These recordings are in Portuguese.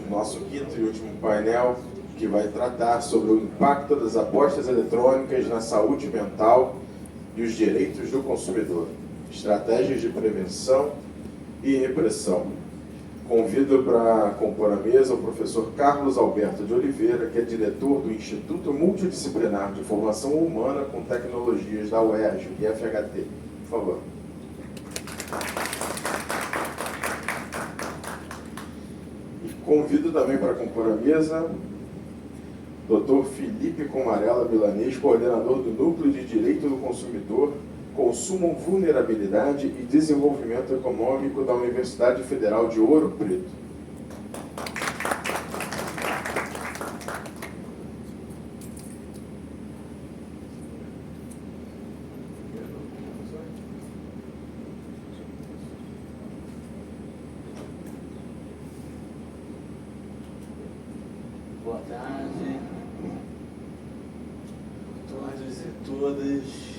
nosso quinto e último painel, que vai tratar sobre o impacto das apostas eletrônicas na saúde mental e os direitos do consumidor, estratégias de prevenção e repressão. Convido para compor a mesa o professor Carlos Alberto de Oliveira, que é diretor do Instituto Multidisciplinar de Formação Humana com Tecnologias da UERJ, IFHT. Por favor. E convido também para compor a mesa Dr. Felipe Comarela Milanês, coordenador do Núcleo de Direito do Consumidor, Consumo, Vulnerabilidade e Desenvolvimento Econômico da Universidade Federal de Ouro Preto. Boa tarde a todos e todas.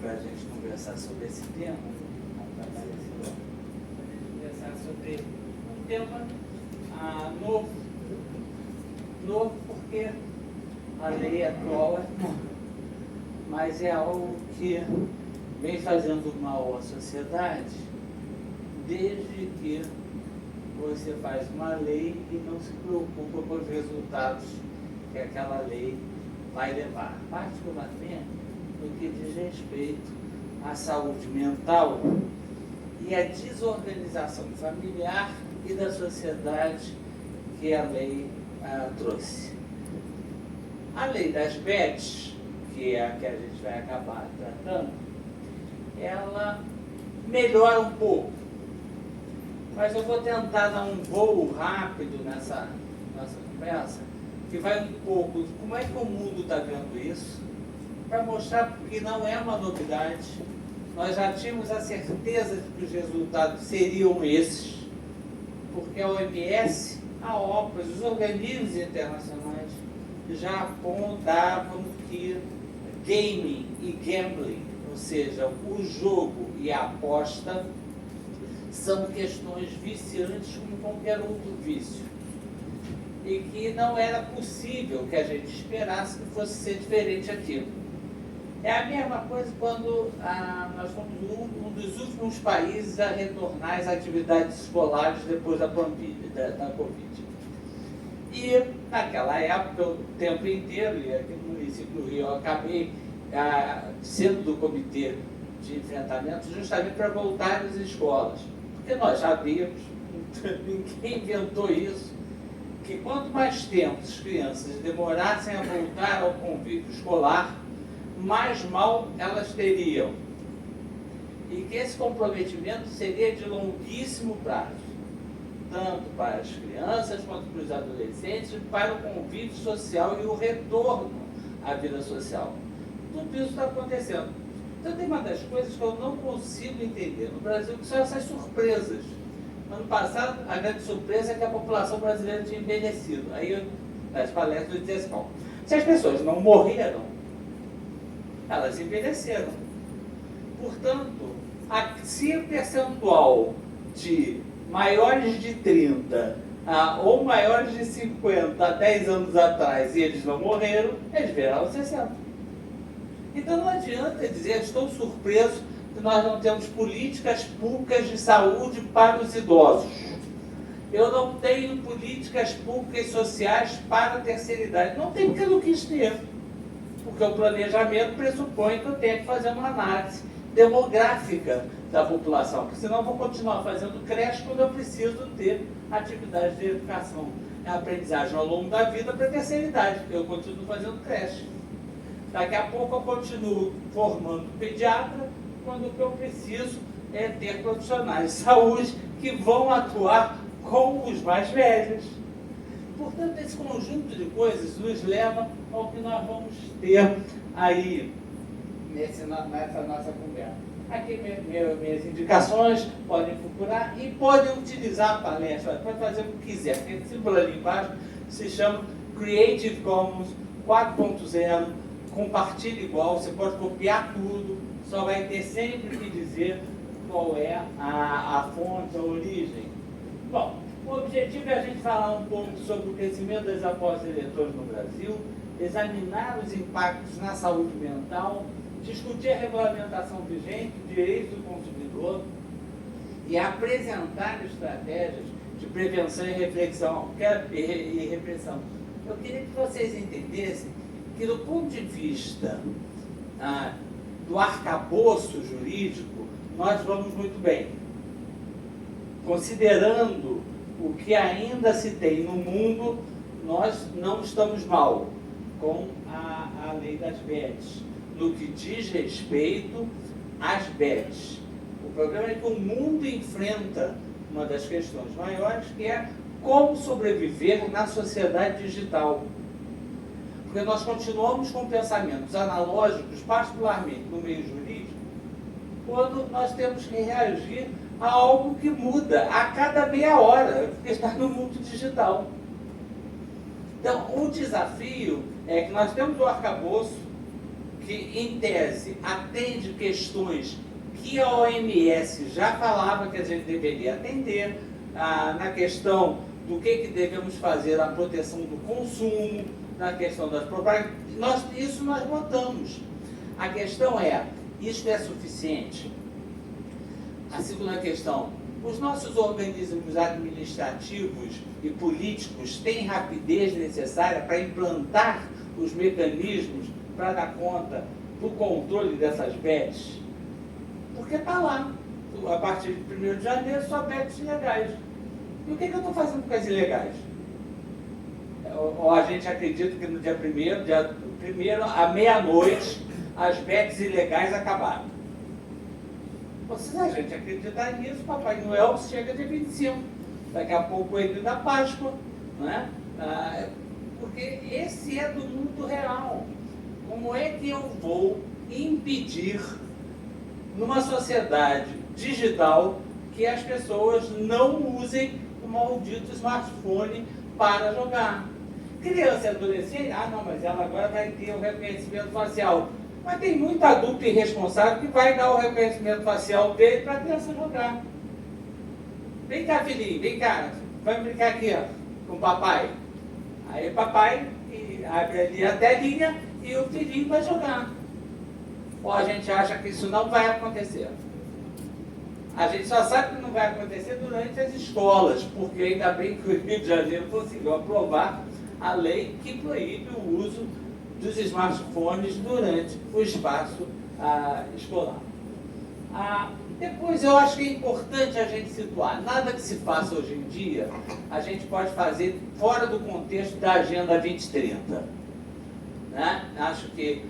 Para a gente conversar sobre esse tema, conversar sobre um tema novo. Novo porque a lei atual é nova, mas é algo que vem fazendo mal à sociedade desde que você faz uma lei e não se preocupa com os resultados que aquela lei vai levar, particularmente no que diz respeito à saúde mental e à desorganização familiar e da sociedade que a lei trouxe. A lei das bets, que é a que a gente vai acabar tratando, ela melhora um pouco, mas eu vou tentar dar um voo rápido nessa nossa conversa, que vai um pouco de como é que o mundo está vendo isso, para mostrar que não é uma novidade. Nós já tínhamos a certeza de que os resultados seriam esses, porque a OMS, a OPAS, os organismos internacionais já apontavam que gaming e gambling, ou seja, o jogo e a aposta, são questões viciantes como qualquer outro vício. E que não era possível que a gente esperasse que fosse ser diferente aquilo. É a mesma coisa quando nós fomos um dos últimos países a retornar às atividades escolares depois da Covid. E naquela época, o tempo inteiro, e aqui no município do Rio, eu acabei sendo do comitê de enfrentamento justamente para voltar às escolas. Porque nós sabíamos, ninguém inventou isso, que quanto mais tempo as crianças demorassem a voltar ao convívio escolar, mais mal elas teriam. E que esse comprometimento seria de longuíssimo prazo, tanto para as crianças quanto para os adolescentes, para o convívio social e o retorno à vida social. Tudo isso está acontecendo. Então tem uma das coisas que eu não consigo entender no Brasil, que são essas surpresas. Ano passado, a grande surpresa é que a população brasileira tinha envelhecido. Aí, nas palestras, eu dizia assim, bom, se as pessoas não morreram, elas envelheceram. Portanto, se o percentual de maiores de 30 ou maiores de 50 há 10 anos atrás e eles não morreram, eles viraram 60. Então não adianta dizer, estou surpreso que nós não temos políticas públicas de saúde para os idosos. Eu não tenho políticas públicas sociais para a terceira idade. Não tem porque eu não quis ter. Porque o planejamento pressupõe que eu tenho que fazer uma análise demográfica da população, porque senão eu vou continuar fazendo creche quando eu preciso ter atividade de educação e aprendizagem ao longo da vida para a terceira idade. Eu continuo fazendo creche. Daqui a pouco eu continuo formando pediatra, quando o que eu preciso é ter profissionais de saúde que vão atuar com os mais velhos. Portanto, esse conjunto de coisas nos leva ao que nós vamos ter aí nessa nossa conversa. Aqui minhas indicações, podem procurar e podem utilizar a palestra, pode fazer o que quiser. Aquele símbolo ali embaixo se chama Creative Commons 4.0, compartilha igual, você pode copiar tudo, só vai ter sempre que dizer qual é a fonte, a origem. Bom, O objetivo é a gente falar um pouco sobre o crescimento das apostas eletrônicas no Brasil, examinar os impactos na saúde mental, discutir a regulamentação vigente, direitos do consumidor e apresentar estratégias de prevenção e repressão. Eu queria que vocês entendessem que, do ponto de vista do arcabouço jurídico, nós vamos muito bem. Considerando o que ainda se tem no mundo, nós não estamos mal com a lei das bets, no que diz respeito às bets. O problema é que o mundo enfrenta uma das questões maiores, que é como sobreviver na sociedade digital. Porque nós continuamos com pensamentos analógicos, particularmente no meio jurídico, quando nós temos que reagir a algo que muda a cada meia hora, porque está no mundo digital. Então, o desafio é que nós temos o arcabouço que, em tese, atende questões que a OMS já falava que a gente deveria atender, na questão do que devemos fazer na proteção do consumo, na questão das propagandas. Isso nós votamos. A questão é, isso é suficiente? A segunda questão, os nossos organismos administrativos e políticos têm rapidez necessária para implantar os mecanismos para dar conta do controle dessas bets? Porque está lá, a partir de 1º de janeiro, só bets ilegais. E o que eu estou fazendo com as ilegais? Ou a gente acredita que no dia 1º, à meia-noite, as bets ilegais acabaram. Se a gente acreditar nisso, Papai Noel chega dia 25. Daqui a pouco o Coelho da Páscoa, né? Porque esse é do mundo real. Como é que eu vou impedir, numa sociedade digital, que as pessoas não usem o maldito smartphone para jogar? Criança e adolescente, não, mas ela agora vai ter o reconhecimento facial. Mas tem muito adulto irresponsável que vai dar o reconhecimento facial dele para a criança jogar. Vem cá, filhinho, vem cá, vamos brincar aqui, ó, com o papai. Aí papai abre ali a telinha e o filhinho vai jogar. Ou a gente acha que isso não vai acontecer. A gente só sabe que não vai acontecer durante as escolas, porque ainda bem que o Rio de Janeiro conseguiu aprovar a lei que proíbe o uso dos smartphones durante o espaço escolar. Depois, eu acho que é importante a gente situar, nada que se faça hoje em dia, a gente pode fazer fora do contexto da Agenda 2030. Né? Acho que,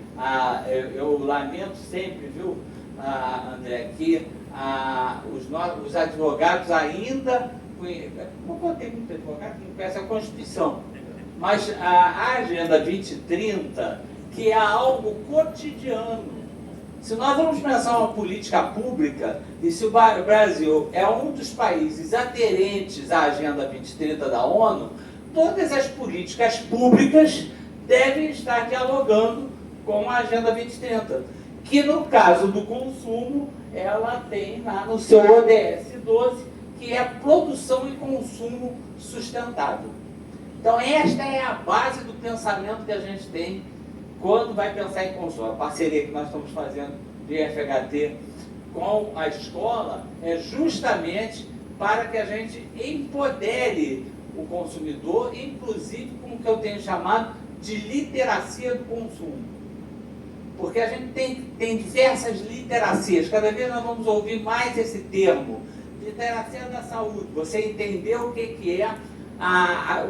eu lamento sempre, viu, André, que os advogados ainda, não tem muito advogado que não conhece a Constituição, mas a Agenda 2030, que é algo cotidiano. Se nós vamos pensar uma política pública, e se o Brasil é um dos países aderentes à Agenda 2030 da ONU, todas as políticas públicas devem estar dialogando com a Agenda 2030, que no caso do consumo, ela tem lá no seu ODS 12, que é produção e consumo sustentável. Então, esta é a base do pensamento que a gente tem quando vai pensar em consumo. A parceria que nós estamos fazendo de FHT com a escola é justamente para que a gente empodere o consumidor, inclusive com o que eu tenho chamado de literacia do consumo. Porque a gente tem diversas literacias, cada vez nós vamos ouvir mais esse termo, literacia da saúde, você entender o que é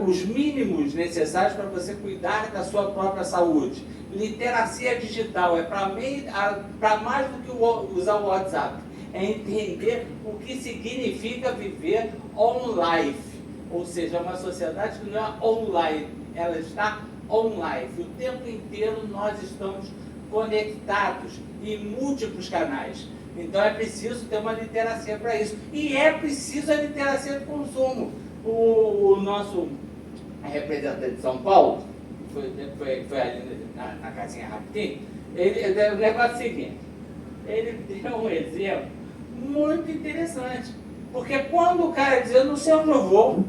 os mínimos necessários para você cuidar da sua própria saúde. Literacia digital é para mais do que usar o WhatsApp, é entender o que significa viver on-life, ou seja, uma sociedade que não é online, ela está on-life. O tempo inteiro nós estamos conectados em múltiplos canais. Então é preciso ter uma literacia para isso. E é preciso a literacia do consumo. O nosso representante de São Paulo, foi ali na casinha rapidinho, o negócio é o seguinte, ele deu um exemplo muito interessante. Porque quando o cara diz, eu não sei onde eu vou,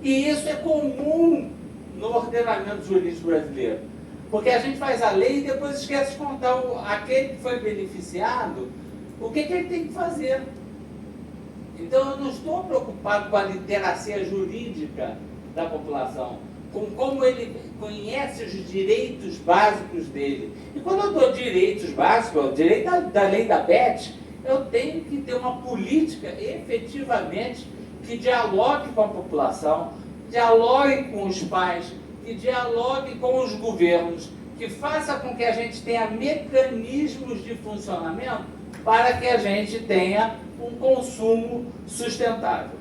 E isso é comum no ordenamento jurídico brasileiro. Porque a gente faz a lei e depois esquece de contar aquele que foi beneficiado, o que ele tem que fazer. Então, eu não estou preocupado com a literacia jurídica da população, com como ele conhece os direitos básicos dele. E quando eu dou direitos básicos, o direito da lei da BET, eu tenho que ter uma política efetivamente que dialogue com a população, dialogue com os pais, que dialogue com os governos, que faça com que a gente tenha mecanismos de funcionamento para que a gente tenha um consumo sustentável.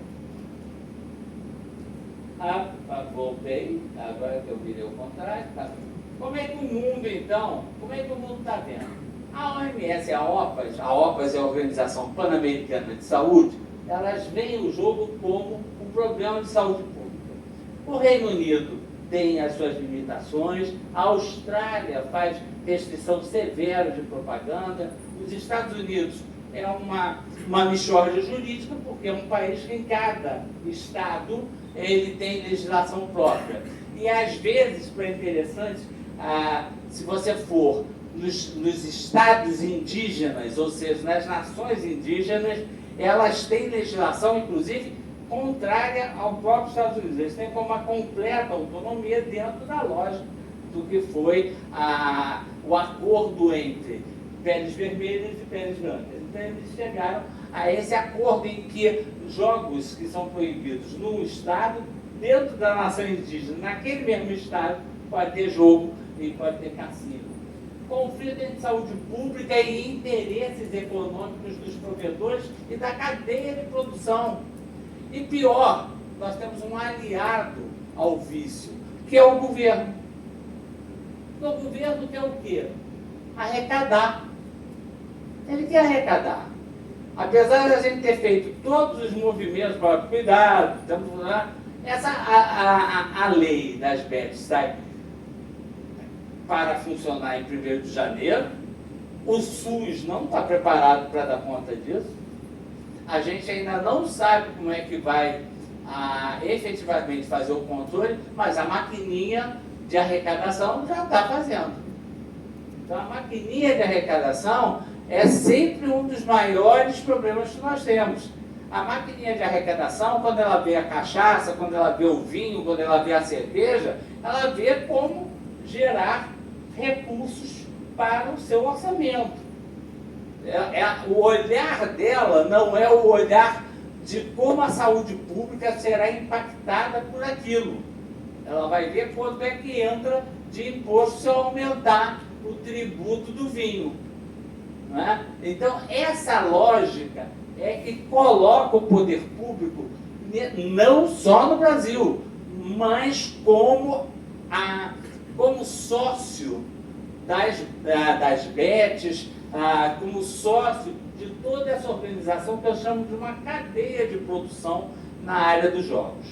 Voltei, agora que eu virei o contrário. Tá. Como é que o mundo, então, como é que o mundo está vendo? A OMS e a OPAS é a Organização Pan-Americana de Saúde, elas veem o jogo como um problema de saúde pública. O Reino Unido tem as suas limitações, a Austrália faz restrição severa de propaganda, os Estados Unidos é uma mixórdia jurídica, porque é um país que em cada estado ele tem legislação própria. E às vezes, para interessante, se você for nos estados indígenas, ou seja, nas nações indígenas, elas têm legislação, inclusive, contrária ao próprio Estados Unidos. Eles têm como uma completa autonomia dentro da lógica do que foi o acordo entre peles vermelhas e peles brancas. Então, eles chegaram a esse acordo em que jogos que são proibidos num estado, dentro da nação indígena, naquele mesmo estado, pode ter jogo e pode ter cassino. Conflito entre saúde pública e interesses econômicos dos provedores e da cadeia de produção. E pior, nós temos um aliado ao vício, que é o governo. O governo quer o quê? Arrecadar. Ele quer arrecadar. Apesar de a gente ter feito todos os movimentos para cuidar, a lei das BETs sai para funcionar em 1º de janeiro, o SUS não está preparado para dar conta disso, a gente ainda não sabe como é que vai efetivamente fazer o controle, mas a maquininha de arrecadação já está fazendo. Então a maquininha de arrecadação é sempre um dos maiores problemas que nós temos. A maquininha de arrecadação, quando ela vê a cachaça, quando ela vê o vinho, quando ela vê a cerveja, ela vê como gerar recursos para o seu orçamento. O olhar dela não é o olhar de como a saúde pública será impactada por aquilo. Ela vai ver quanto é que entra de imposto se eu aumentar o tributo do vinho. Não é? Então, essa lógica é que coloca o poder público não só no Brasil, mas como sócio das BETs, como sócio de toda essa organização que eu chamo de uma cadeia de produção na área dos jogos.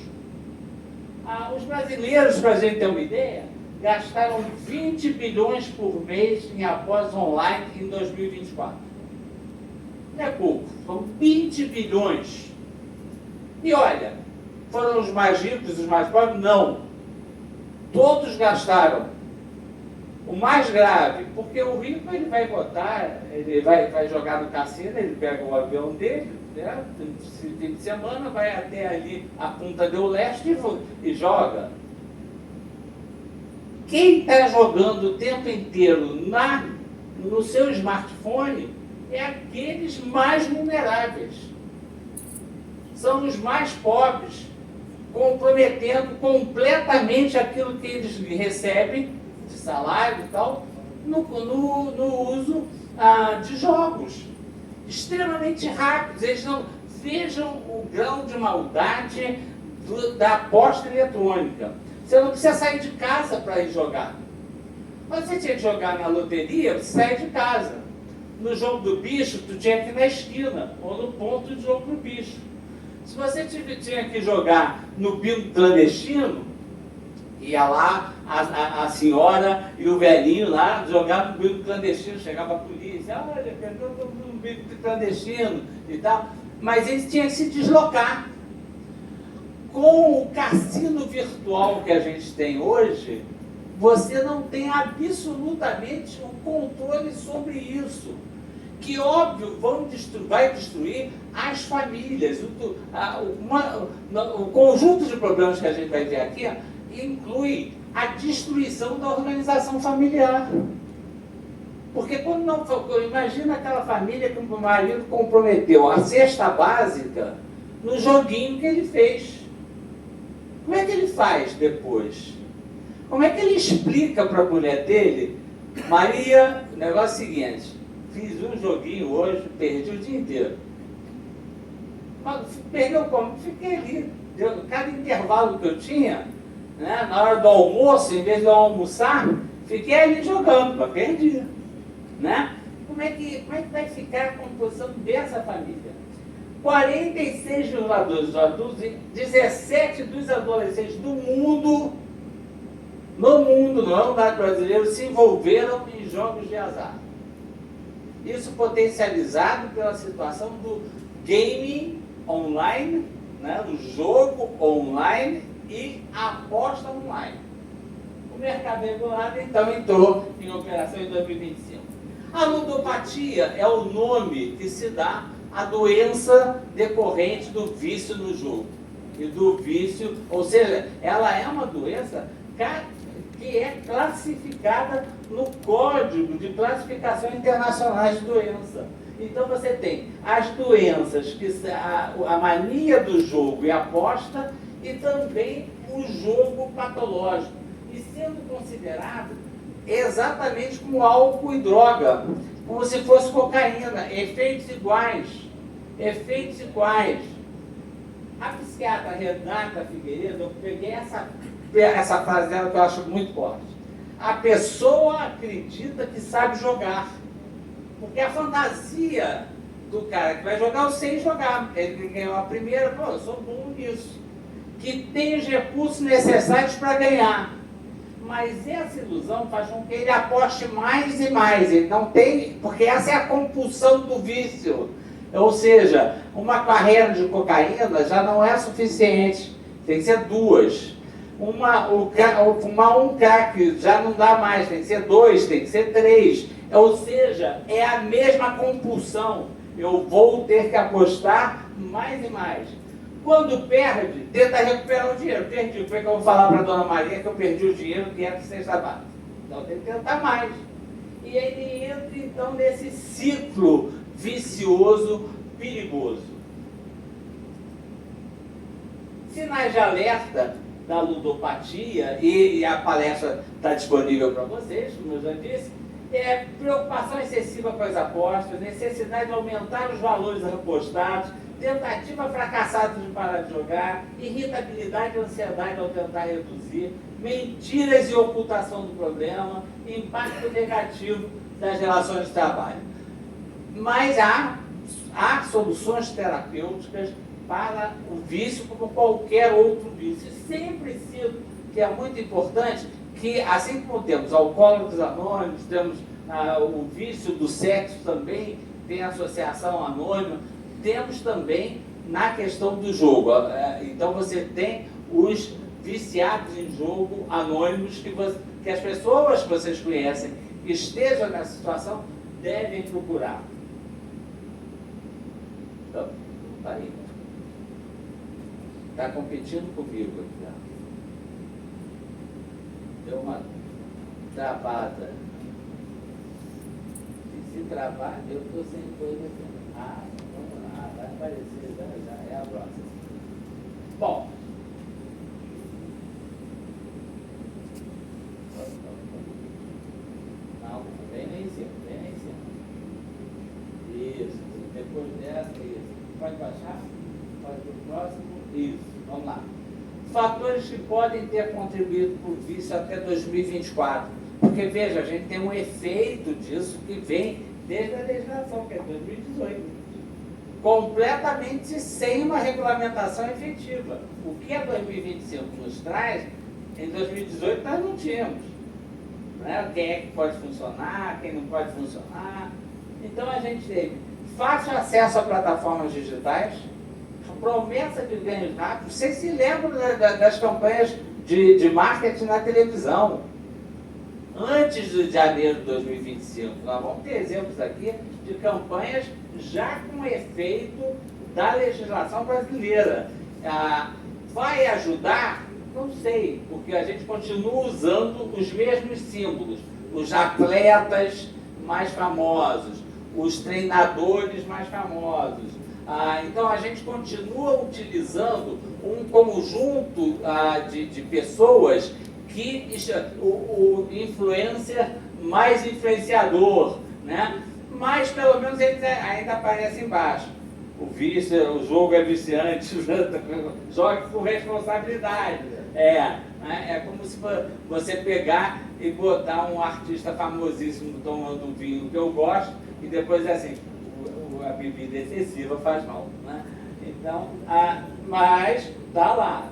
Os brasileiros, para a gente ter uma ideia, gastaram 20 bilhões por mês em apostas online em 2024. Não é pouco, são 20 bilhões. E olha, foram os mais ricos, os mais pobres? Não. Todos gastaram. O mais grave, porque o rico ele vai votar, ele vai jogar no cassino, ele pega o avião dele, né, fim de semana, vai até ali a Punta del Leste e joga. Quem está jogando o tempo inteiro no seu smartphone é aqueles mais vulneráveis. São os mais pobres, comprometendo completamente aquilo que eles recebem de salário e tal, no uso de jogos extremamente rápidos. Eles não vejam o grau de maldade da aposta eletrônica. Você não precisa sair de casa para ir jogar. Quando você tinha que jogar na loteria, você saia de casa. No jogo do bicho, tu tinha que ir na esquina, ou no ponto de jogo do bicho. Se você tinha que jogar no bingo clandestino, ia lá a senhora e o velhinho lá jogavam no bingo clandestino, chegava a polícia, olha, perdeu no bingo clandestino e tal. Mas eles tinham que se deslocar. Com o cassino virtual que a gente tem hoje, você não tem absolutamente o controle sobre isso. Que, óbvio, vai destruir as famílias. O conjunto de problemas que a gente vai ver aqui inclui a destruição da organização familiar. Porque quando não, imagina aquela família que o marido comprometeu a cesta básica no joguinho que ele fez. Como é que ele faz depois? Como é que ele explica para a mulher dele: Maria, o negócio é o seguinte, fiz um joguinho hoje, perdi o dia inteiro. Mas perdeu como? Fiquei ali. Cada intervalo que eu tinha, né, na hora do almoço, em vez de eu almoçar, fiquei ali jogando, mas perdi. Né? Como é que vai ficar a composição dessa família? 46,2 dos adultos e 17 dos adolescentes do mundo, no mundo, não é um dado brasileiro, se envolveram em jogos de azar. Isso potencializado pela situação do gaming online, né, o jogo online e a aposta online. O mercado regulado, então, entrou em operação em 2025. A ludopatia é o nome que se dá à doença decorrente do vício no jogo. E do vício, ou seja, ela é uma doença que é classificada no Código de Classificação Internacionais de Doença. Então você tem as doenças, a mania do jogo e aposta, e também o jogo patológico, e sendo considerado exatamente como álcool e droga, como se fosse cocaína, efeitos iguais. Efeitos iguais. A psiquiatra Renata Figueiredo, eu peguei essa frase dela que eu acho muito forte. A pessoa acredita que sabe jogar. Porque a fantasia do cara que vai jogar, eu sei jogar. Ele ganhou a primeira, pô, eu sou bom nisso. Que tem os recursos necessários para ganhar. Mas essa ilusão faz com que ele aposte mais e mais. Ele não tem, porque essa é a compulsão do vício. Ou seja, uma carreira de cocaína já não é suficiente. Tem que ser duas. Fumar um crack já não dá mais, tem que ser 2, tem que ser 3. Ou seja, é a mesma compulsão. Eu vou ter que apostar mais e mais. Quando perde, tenta recuperar o dinheiro. Perdi. Como é que eu vou falar para a dona Maria que eu perdi o dinheiro que era de cesta básica? Então tem que tentar mais. E ele entra então nesse ciclo vicioso, perigoso. Sinais de alerta da ludopatia, e a palestra está disponível para vocês, como eu já disse, é preocupação excessiva com as apostas, necessidade de aumentar os valores apostados, tentativa fracassada de parar de jogar, irritabilidade e ansiedade ao tentar reduzir, mentiras e ocultação do problema, impacto negativo das relações de trabalho. Mas há soluções terapêuticas para o vício como qualquer outro vício. Sempre cito que é muito importante que, assim como temos alcoólatras anônimos, temos o vício do sexo também, tem associação anônima, temos também na questão do jogo. Então você tem os viciados em jogo anônimos que as pessoas que vocês conhecem que estejam nessa situação devem procurar. Então, tá aí. Está competindo comigo aqui. Ó. Deu uma travada. Se travar, eu estou sem coisa aqui. Vamos lá, vai aparecer já, é a próxima. Bom. Não, vem lá em cima, vem lá em cima. Isso, depois dessa, isso. Pode baixar? Pode ir para o próximo? Isso, vamos lá. Fatores que podem ter contribuído para o vício até 2024. Porque, veja, a gente tem um efeito disso que vem desde a legislação, que é 2018. Completamente sem uma regulamentação efetiva. O que a 2025 nos traz, em 2018 nós não tínhamos. Né? Quem é que pode funcionar, quem não pode funcionar. Então a gente teve fácil acesso a plataformas digitais, promessa de ganhos rápidos. Vocês se lembram das campanhas de marketing na televisão? Antes de janeiro de 2025, nós vamos ter exemplos aqui de campanhas já com efeito da legislação brasileira. Vai ajudar? Não sei, porque a gente continua usando os mesmos símbolos. Os atletas mais famosos, os treinadores mais famosos. Então a gente continua utilizando um conjunto de pessoas que o influencer mais influenciador, né? Mas pelo menos eles ainda aparecem embaixo. O jogo é viciante, jogue com responsabilidade. É como se você pegar e botar um artista famosíssimo tomando vinho que eu gosto e depois assim, a bebida excessiva faz mal, né? Então, mas tá lá.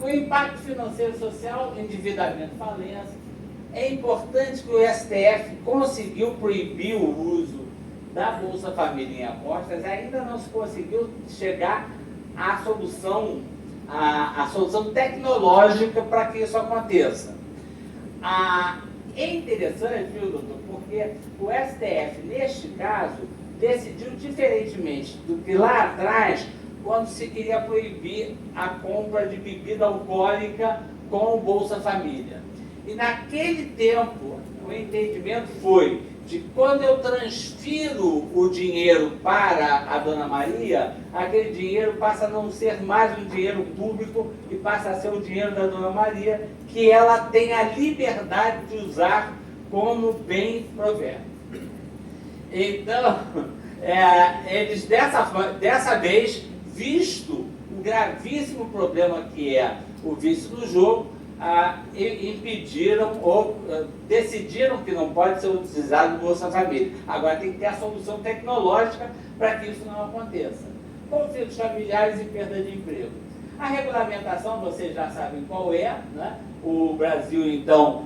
O impacto financeiro e social, endividamento, falência. É importante que o STF conseguiu proibir o uso da Bolsa Família em apostas, ainda não se conseguiu chegar à solução, à solução tecnológica para que isso aconteça. É interessante, viu, doutor, porque o STF, neste caso, decidiu diferentemente do que lá atrás, quando se queria proibir a compra de bebida alcoólica com o Bolsa Família. E naquele tempo, o entendimento foi de quando eu transfiro o dinheiro para a Dona Maria, aquele dinheiro passa a não ser mais um dinheiro público e passa a ser o dinheiro da Dona Maria, que ela tem a liberdade de usar como bem prover. Então, eles dessa vez, visto o gravíssimo problema que é o vício do jogo, impediram ou decidiram que não pode ser utilizado o Bolsa Família. Agora tem que ter a solução tecnológica para que isso não aconteça. Conflitos familiares e perda de emprego. A regulamentação, vocês já sabem qual é, né? O Brasil, então,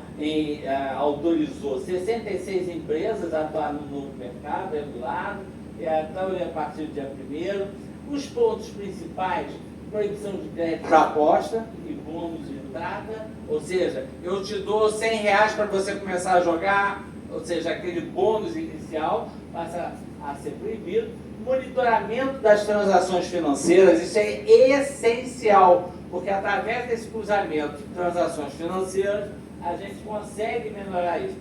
autorizou 66 empresas a atuar no novo mercado regulado, então, a partir do dia 1º. Os pontos principais: proibição de crédito para aposta e bônus de entrada, ou seja, eu te dou R$100 para você começar a jogar, ou seja, aquele bônus inicial passa a ser proibido. Monitoramento das transações financeiras, isso é essencial, porque através desse cruzamento de transações financeiras, a gente consegue melhorar isso.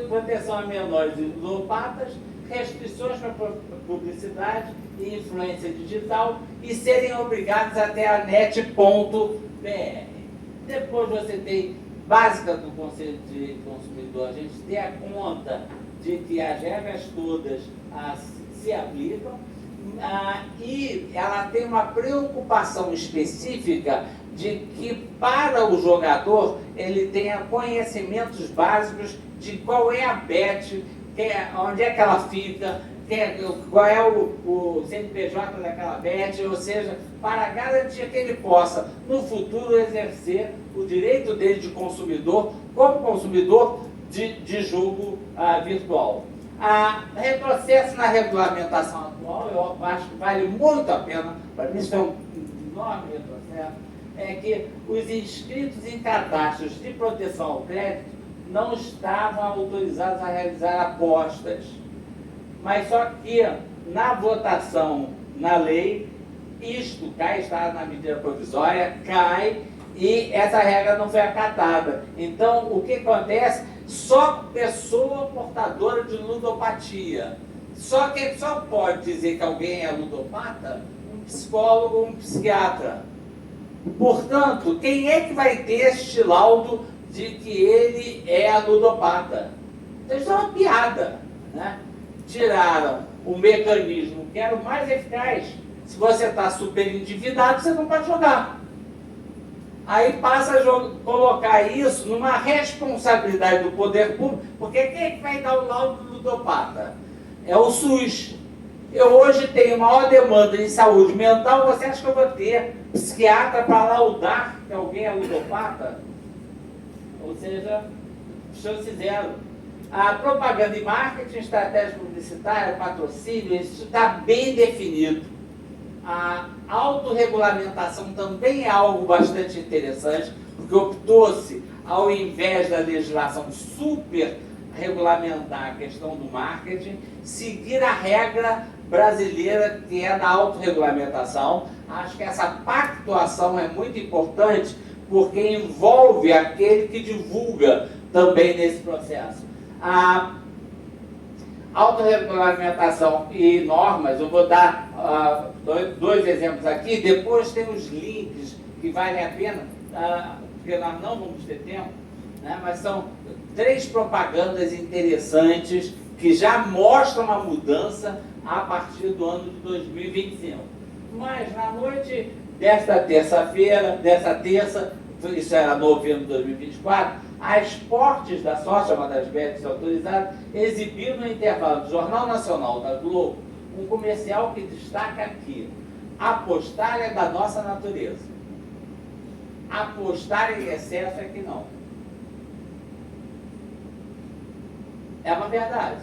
Proteção a menores e ludopatas, restrições para publicidade e influência digital e serem obrigados até a net.br. Depois você tem básica do Conselho de Direito do Consumidor, a gente tem a conta de que as regras todas se aplicam e ela tem uma preocupação específica de que para o jogador ele tenha conhecimentos básicos de qual é a bet, onde é que ela fica, qual é o CNPJ daquela bet, ou seja, para garantir que ele possa, no futuro, exercer o direito dele de consumidor, como consumidor de jogo virtual. Retrocesso na regulamentação atual, eu acho que vale muito a pena, para mim isso é um enorme retrocesso, é que os inscritos em cadastros de proteção ao crédito não estavam autorizados a realizar apostas. Mas só que na votação, na lei, isto cai, está na medida provisória, cai, e essa regra não foi acatada. Então, o que acontece? Só pessoa portadora de ludopatia. Só quem só pode dizer que alguém é ludopata, um psicólogo ou um psiquiatra. Portanto, quem é que vai ter este laudo de que ele é ludopata? Então, isso é uma piada, né? Tiraram o mecanismo que era o mais eficaz. Se você está super endividado, você não pode jogar. Aí passa a colocar isso numa responsabilidade do poder público, porque quem é que vai dar o laudo do ludopata? É o SUS. Eu hoje tenho maior demanda em saúde mental, você acha que eu vou ter psiquiatra para laudar que alguém é ludopata? Ou seja, chance zero. A propaganda e marketing, estratégia publicitária, patrocínio, isso está bem definido. A autorregulamentação também é algo bastante interessante, porque optou-se, ao invés da legislação super regulamentar a questão do marketing, seguir a regra brasileira que é da autorregulamentação. Acho que essa pactuação é muito importante, porque envolve aquele que divulga também nesse processo. A autorregulamentação e normas, eu vou dar dois exemplos aqui, depois tem os links que valem a pena, porque nós não vamos ter tempo, né, mas são 3 propagandas interessantes que já mostram a mudança a partir do ano de 2025. Mas na noite desta terça-feira, isso era novembro de 2024, as portes da sócia, uma das BETs autorizadas, exibiram no intervalo do Jornal Nacional da Globo um comercial que destaca aqui: apostar é da nossa natureza. Apostar em excesso é que não. É uma verdade.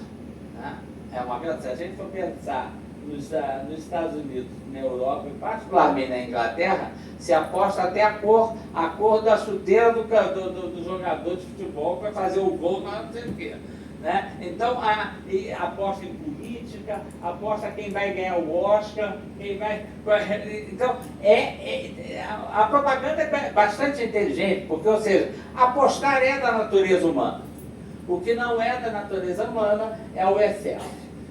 Né? É uma verdade. Se a gente for pensar nos Estados Unidos, na Europa e particularmente na Inglaterra, se aposta até a cor da chuteira do jogador de futebol que vai fazer o gol, não sei o quê. Né? Então, aposta em política, aposta quem vai ganhar o Oscar, quem vai... Então, a propaganda é bastante inteligente, porque, ou seja, apostar é da natureza humana. O que não é da natureza humana é o excesso.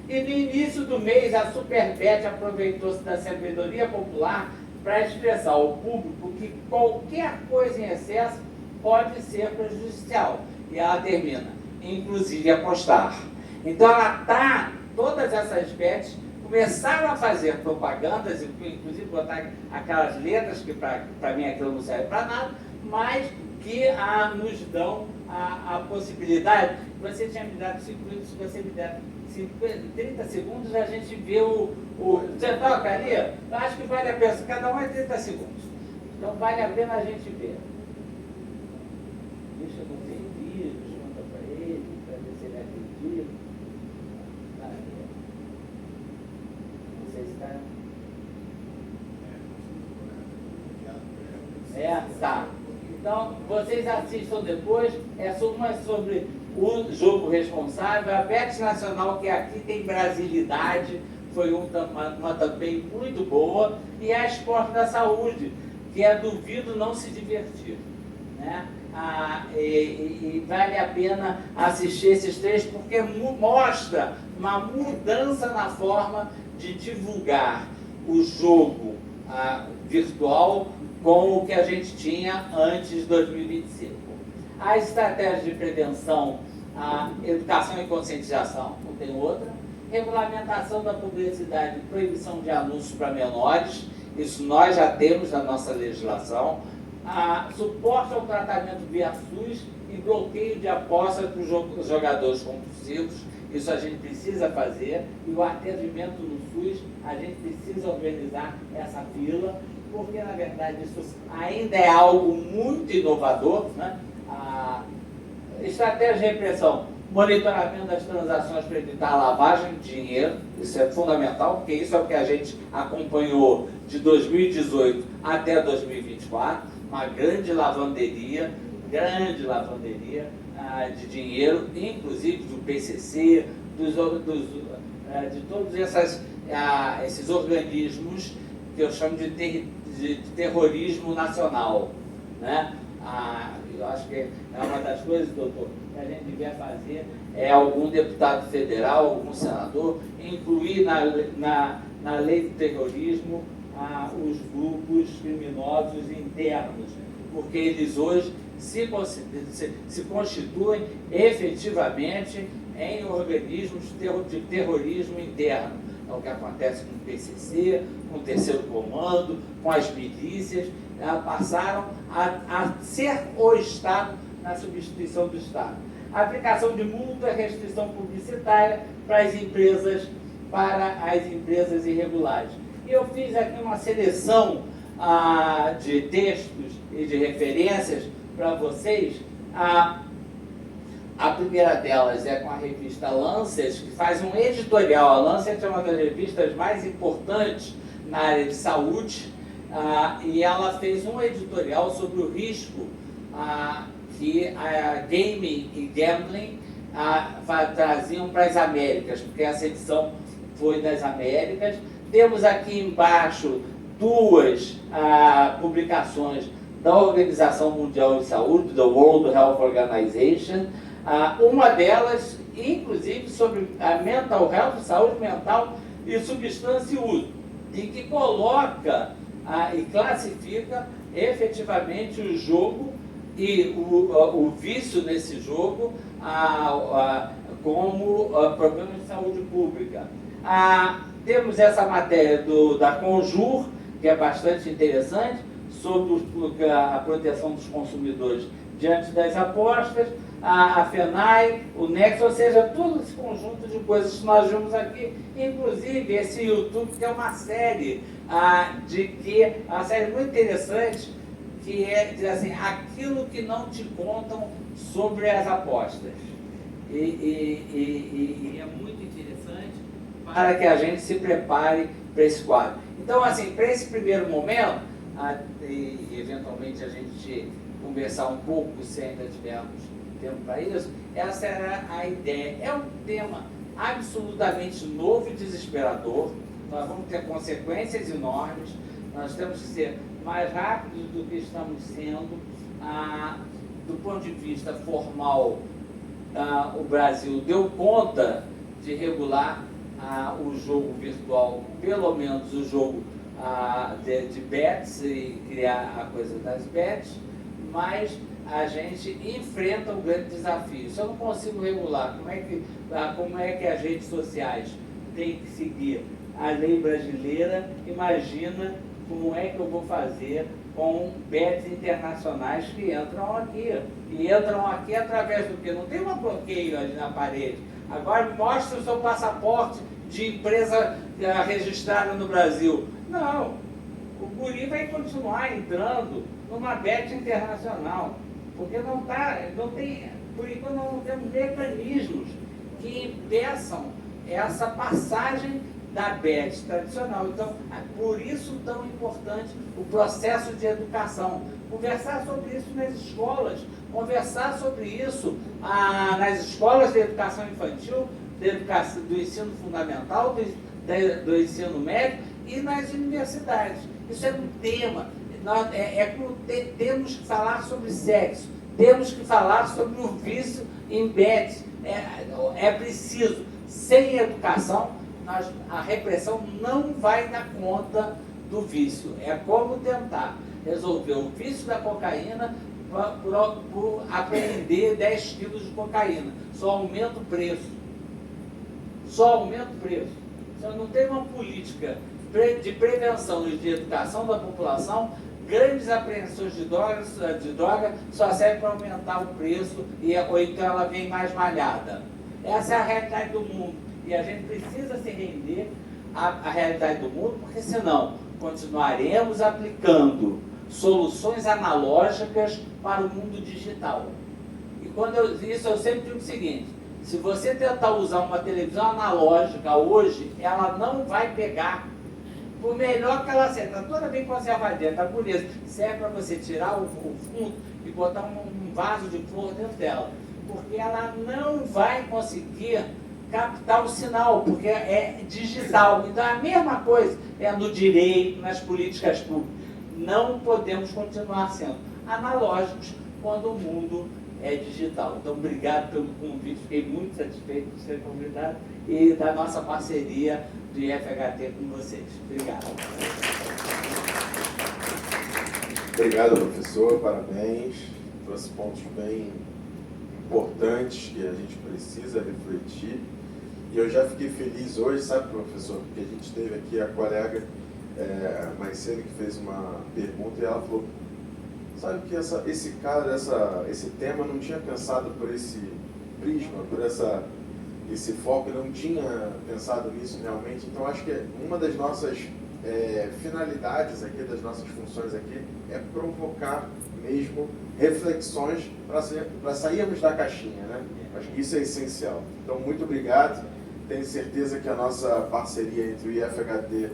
E no início do mês, a Superbet aproveitou-se da sabedoria popular para expressar ao público que qualquer coisa em excesso pode ser prejudicial. E ela termina: inclusive apostar. Então todas essas bets começaram a fazer propagandas, inclusive botar aquelas letras que para mim aquilo não serve para nada, mas que nos dão a possibilidade. Você tinha me dado 5 minutos, se você me der 30 segundos, a gente vê você toca ali? Eu acho que vale a pena, cada um é 30 segundos. Então vale a pena a gente ver. Deixa eu não ter vídeos, manda para ele, para ver se ele acredita. Não sei se está. Tá. Então, vocês assistam depois. Uma sobre o jogo responsável. A Bet Nacional, que aqui tem brasilidade, foi uma também muito boa. E a Esporte da Saúde, que é duvido não se divertir. Né? E vale a pena assistir esses 3, porque mostra uma mudança na forma de divulgar o jogo virtual com o que a gente tinha antes de 2025. As estratégias de prevenção, educação e conscientização, não tem outra. Regulamentação da publicidade e proibição de anúncios para menores, isso nós já temos na nossa legislação. Suporte ao tratamento via SUS e bloqueio de apostas para os jogadores compulsivos, isso a gente precisa fazer. E o atendimento no SUS, a gente precisa organizar essa fila, porque na verdade isso ainda é algo muito inovador. Né? Estratégia de repressão, monitoramento das transações para evitar a lavagem de dinheiro, isso é fundamental, porque isso é o que a gente acompanhou de 2018 até 2024, uma grande lavanderia de dinheiro, inclusive do PCC, de todos esses organismos que eu chamo de terrorismo nacional. Né? Eu acho que é uma das coisas, doutor, que a gente devia fazer, é algum deputado federal, algum senador, incluir na lei do terrorismo os grupos criminosos internos, porque eles hoje se constituem efetivamente em organismos de terrorismo interno. É o que acontece com o PCC, com o Terceiro Comando, com as milícias. Passaram a ser o Estado na substituição do Estado. A aplicação de multa, restrição publicitária para as empresas irregulares. E eu fiz aqui uma seleção de textos e de referências para vocês. A primeira delas é com a revista Lancet, que faz um editorial. A Lancet é uma das revistas mais importantes na área de saúde, e ela fez um editorial sobre o risco que gaming e gambling traziam para as Américas, porque essa edição foi das Américas. Temos aqui embaixo duas publicações da Organização Mundial de Saúde, da World Health Organization, uma delas, inclusive, sobre a mental health, saúde mental e substância e uso, e que coloca e classifica efetivamente o jogo e o vício nesse jogo como problema de saúde pública. Temos essa matéria da Conjur, que é bastante interessante, sobre a proteção dos consumidores diante das apostas, a FENAI, o Nexo, ou seja, todo esse conjunto de coisas que nós vimos aqui, inclusive esse YouTube, que é uma série uma série muito interessante, que é dizer assim, aquilo que não te contam sobre as apostas. E é muito interessante para que a gente se prepare para esse quadro. Então, assim, para esse primeiro momento, e eventualmente a gente conversar um pouco, se ainda tivermos tempo para isso, essa era a ideia. É um tema absolutamente novo e desesperador. Nós vamos ter consequências enormes, nós temos que ser mais rápidos do que estamos sendo. Do ponto de vista formal, o Brasil deu conta de regular o jogo virtual, pelo menos o jogo de bets, e criar a coisa das bets, mas a gente enfrenta um grande desafio. Se eu não consigo regular, como é que as redes sociais têm que seguir a lei brasileira, imagina como é que eu vou fazer com bets internacionais que entram aqui. E entram aqui através do quê? Não tem um bloqueio ali na parede. Agora mostre o seu passaporte de empresa registrada no Brasil. Não. O guri vai continuar entrando numa bet internacional. Porque por enquanto não temos mecanismos que impeçam essa passagem da bet tradicional. Então, por isso tão importante o processo de educação. Conversar sobre isso nas escolas, conversar sobre isso nas escolas de educação infantil, do ensino fundamental, do ensino médio e nas universidades. Isso é um tema. Temos que falar sobre sexo, temos que falar sobre o vício em bets. É preciso. Sem educação, a repressão não vai dar conta do vício. É como tentar resolver o vício da cocaína por apreender 10 quilos de cocaína. Só aumenta o preço. Só aumenta o preço. Se não tem uma política de prevenção e de educação da população, grandes apreensões de droga só servem para aumentar o preço ou então ela vem mais malhada. Essa é a realidade do mundo. E a gente precisa se render à realidade do mundo, porque senão continuaremos aplicando soluções analógicas para o mundo digital. E isso eu sempre digo o seguinte: se você tentar usar uma televisão analógica hoje, ela não vai pegar. Por melhor que ela seja, está toda bem conservadinha, está bonita, serve para você tirar o fundo e botar um vaso de flor dentro dela. Porque ela não vai conseguir captar o sinal, porque é digital. Então a mesma coisa é no direito, nas políticas públicas. Não podemos continuar sendo analógicos quando o mundo é digital. Então obrigado pelo convite, fiquei muito satisfeito de ser convidado e da nossa parceria do IFHT com vocês. Obrigado. Obrigado, professor, parabéns. Trouxe pontos bem importantes que a gente precisa refletir. E eu já fiquei feliz hoje, sabe, professor, porque a gente teve aqui a colega mais cedo que fez uma pergunta e ela falou: sabe que esse tema não tinha pensado por esse prisma, por esse foco, não tinha pensado nisso realmente. Então acho que uma das nossas finalidades aqui, das nossas funções aqui, é provocar mesmo reflexões para sairmos da caixinha, né? Acho que isso é essencial. Então, muito obrigado. Tenho certeza que a nossa parceria entre o IFHT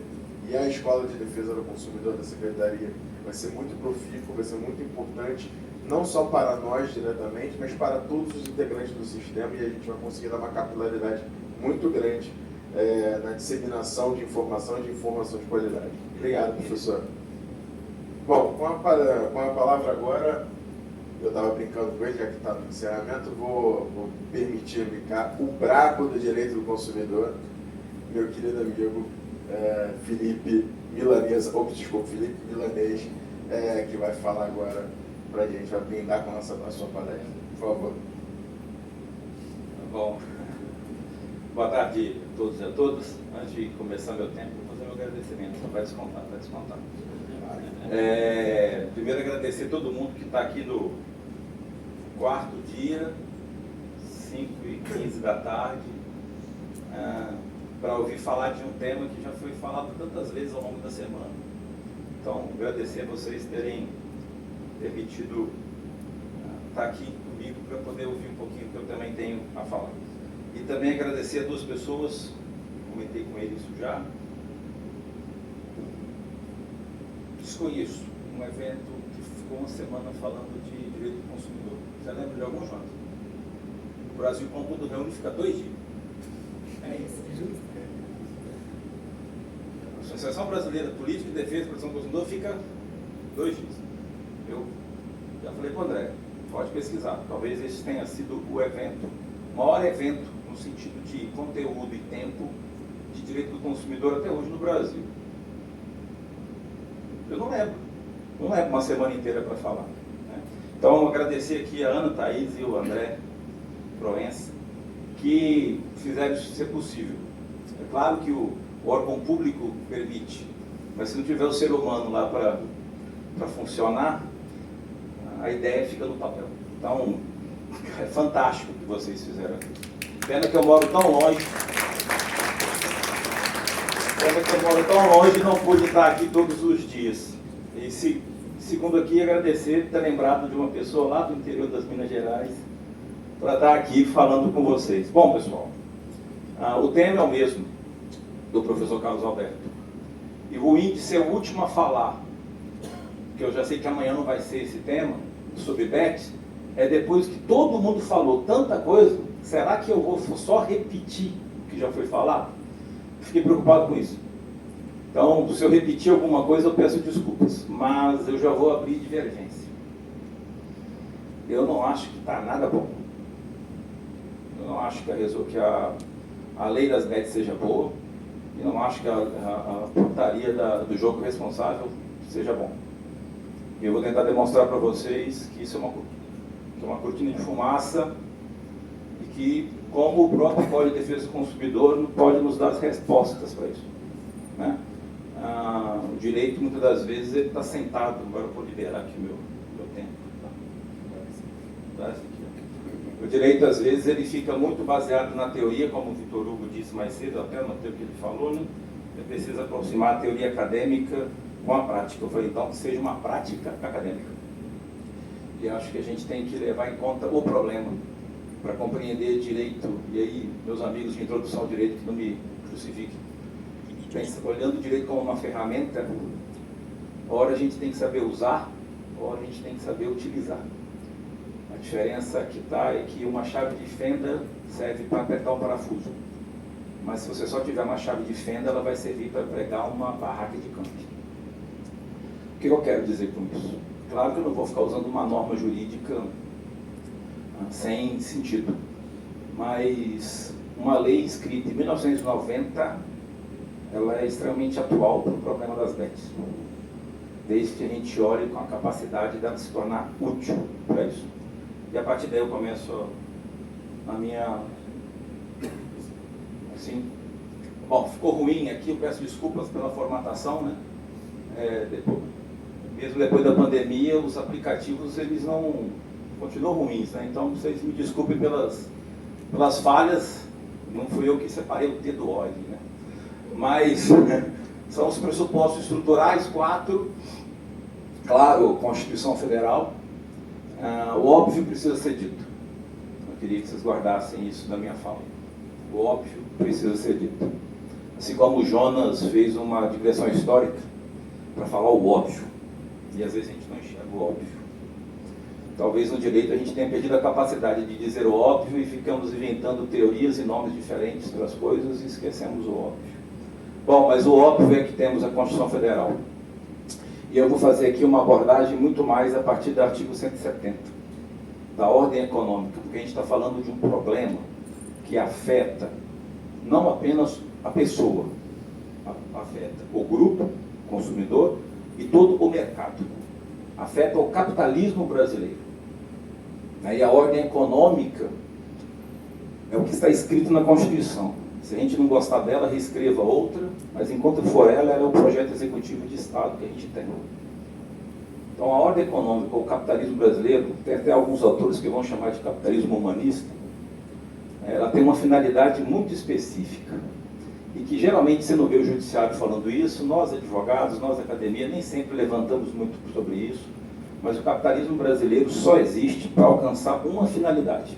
e a Escola de Defesa do Consumidor da Secretaria vai ser muito profícuo, vai ser muito importante, não só para nós diretamente, mas para todos os integrantes do sistema, e a gente vai conseguir dar uma capilaridade muito grande na disseminação de informação e de informação de qualidade. Obrigado, professor. Bom, com a palavra agora, eu estava brincando com ele, já que está no encerramento, vou permitir brincar o brabo do direito do consumidor, meu querido amigo Felipe Milanês, Felipe Milanês, que vai falar agora para a gente, vai brindar com a sua palestra. Por favor. Bom, boa tarde a todos e a todas. Antes de começar meu tempo, vou fazer meu agradecimento. Vai descontar. Primeiro agradecer a todo mundo que está aqui no quarto dia, 5h15 da tarde, para ouvir falar de um tema que já foi falado tantas vezes ao longo da semana. Então, agradecer a vocês terem permitido estar aqui comigo para poder ouvir um pouquinho que eu também tenho a falar. E também agradecer a 2 pessoas, comentei com ele isso já. Desconheço um evento que ficou uma semana falando de direito do consumidor. Você lembra de algum, Jonas? O Brasil, quando reúne, fica 2 dias. É isso. A Associação Brasileira de Política e Defesa e Proteção do Consumidor fica 2 dias. Eu já falei para o André, pode pesquisar. Talvez esse tenha sido o evento, o maior evento no sentido de conteúdo e tempo de direito do consumidor até hoje no Brasil. Eu não lembro uma semana inteira para falar, né? Então, agradecer aqui a Ana Thaís e o André Proença, que fizeram isso ser possível. É claro que o órgão público permite, mas se não tiver o ser humano lá para funcionar, a ideia fica no papel. Então, é fantástico o que vocês fizeram aqui. Pena que eu moro tão longe. E não pude estar aqui todos os dias. E segundo aqui, agradecer ter lembrado de uma pessoa lá do interior das Minas Gerais para estar aqui falando com vocês. Bom, pessoal, o tema é o mesmo do professor Carlos Alberto. E ruim de ser o último a falar, que eu já sei que amanhã não vai ser esse tema, sobre BET, é depois que todo mundo falou tanta coisa, será que eu vou só repetir o que já foi falado? Fiquei preocupado com isso. Então, se eu repetir alguma coisa, eu peço desculpas, mas eu já vou abrir divergência. Eu não acho que está nada bom. Eu não acho que a lei das BET seja boa, e não acho que a portaria do jogo responsável seja bom. E eu vou tentar demonstrar para vocês que isso é uma cortina de fumaça e que, como o próprio Código de Defesa do Consumidor, não pode nos dar as respostas para isso, né? O direito, muitas das vezes, ele está sentado. Agora eu vou liberar aqui o meu tempo. O direito, às vezes, ele fica muito baseado na teoria, como o Vitor Hugo disse mais cedo, até anotei o que ele falou, né? Ele precisa aproximar a teoria acadêmica com a prática. Eu falei, então, que seja uma prática acadêmica. E acho que a gente tem que levar em conta o problema para compreender direito. E aí, meus amigos de introdução ao direito, que não me crucifiquem, olhando o direito como uma ferramenta, ora a gente tem que saber usar, ora a gente tem que saber utilizar. A diferença que está é que uma chave de fenda serve para apertar um parafuso, mas se você só tiver uma chave de fenda, ela vai servir para pregar uma barraca de camping. O que eu quero dizer com isso? Claro que eu não vou ficar usando uma norma jurídica sem sentido, mas uma lei escrita em 1990, ela é extremamente atual para o problema das BETs, desde que a gente olhe com a capacidade dela se tornar útil para isso. E a partir daí eu começo a minha... Assim, bom, ficou ruim aqui, eu peço desculpas pela formatação, né? Mesmo depois da pandemia, os aplicativos, eles não continuam ruins, né? Então, vocês me desculpem pelas falhas, não fui eu que separei o T do O, né? Mas são os pressupostos estruturais, 4, claro, Constituição Federal. O óbvio precisa ser dito. Eu queria que vocês guardassem isso da minha fala. O óbvio precisa ser dito. A assim como o Jonas fez uma digressão histórica para falar o óbvio, e às vezes a gente não enxerga o óbvio. Talvez no direito a gente tenha perdido a capacidade de dizer o óbvio e ficamos inventando teorias e nomes diferentes para as coisas e esquecemos o óbvio. Bom, mas o óbvio é que temos a Constituição Federal. E eu vou fazer aqui uma abordagem muito mais a partir do artigo 170, da ordem econômica, porque a gente está falando de um problema que afeta não apenas a pessoa, afeta o grupo, o consumidor e todo o mercado. Afeta o capitalismo brasileiro. E a ordem econômica é o que está escrito na Constituição. Se a gente não gostar dela, reescreva outra, mas enquanto for ela é o projeto executivo de Estado que a gente tem. Então a ordem econômica, o capitalismo brasileiro, tem até alguns autores que vão chamar de capitalismo humanista, ela tem uma finalidade muito específica. E que geralmente você não vê o judiciário falando isso, nós advogados, nós academia, nem sempre levantamos muito sobre isso, mas o capitalismo brasileiro só existe para alcançar uma finalidade: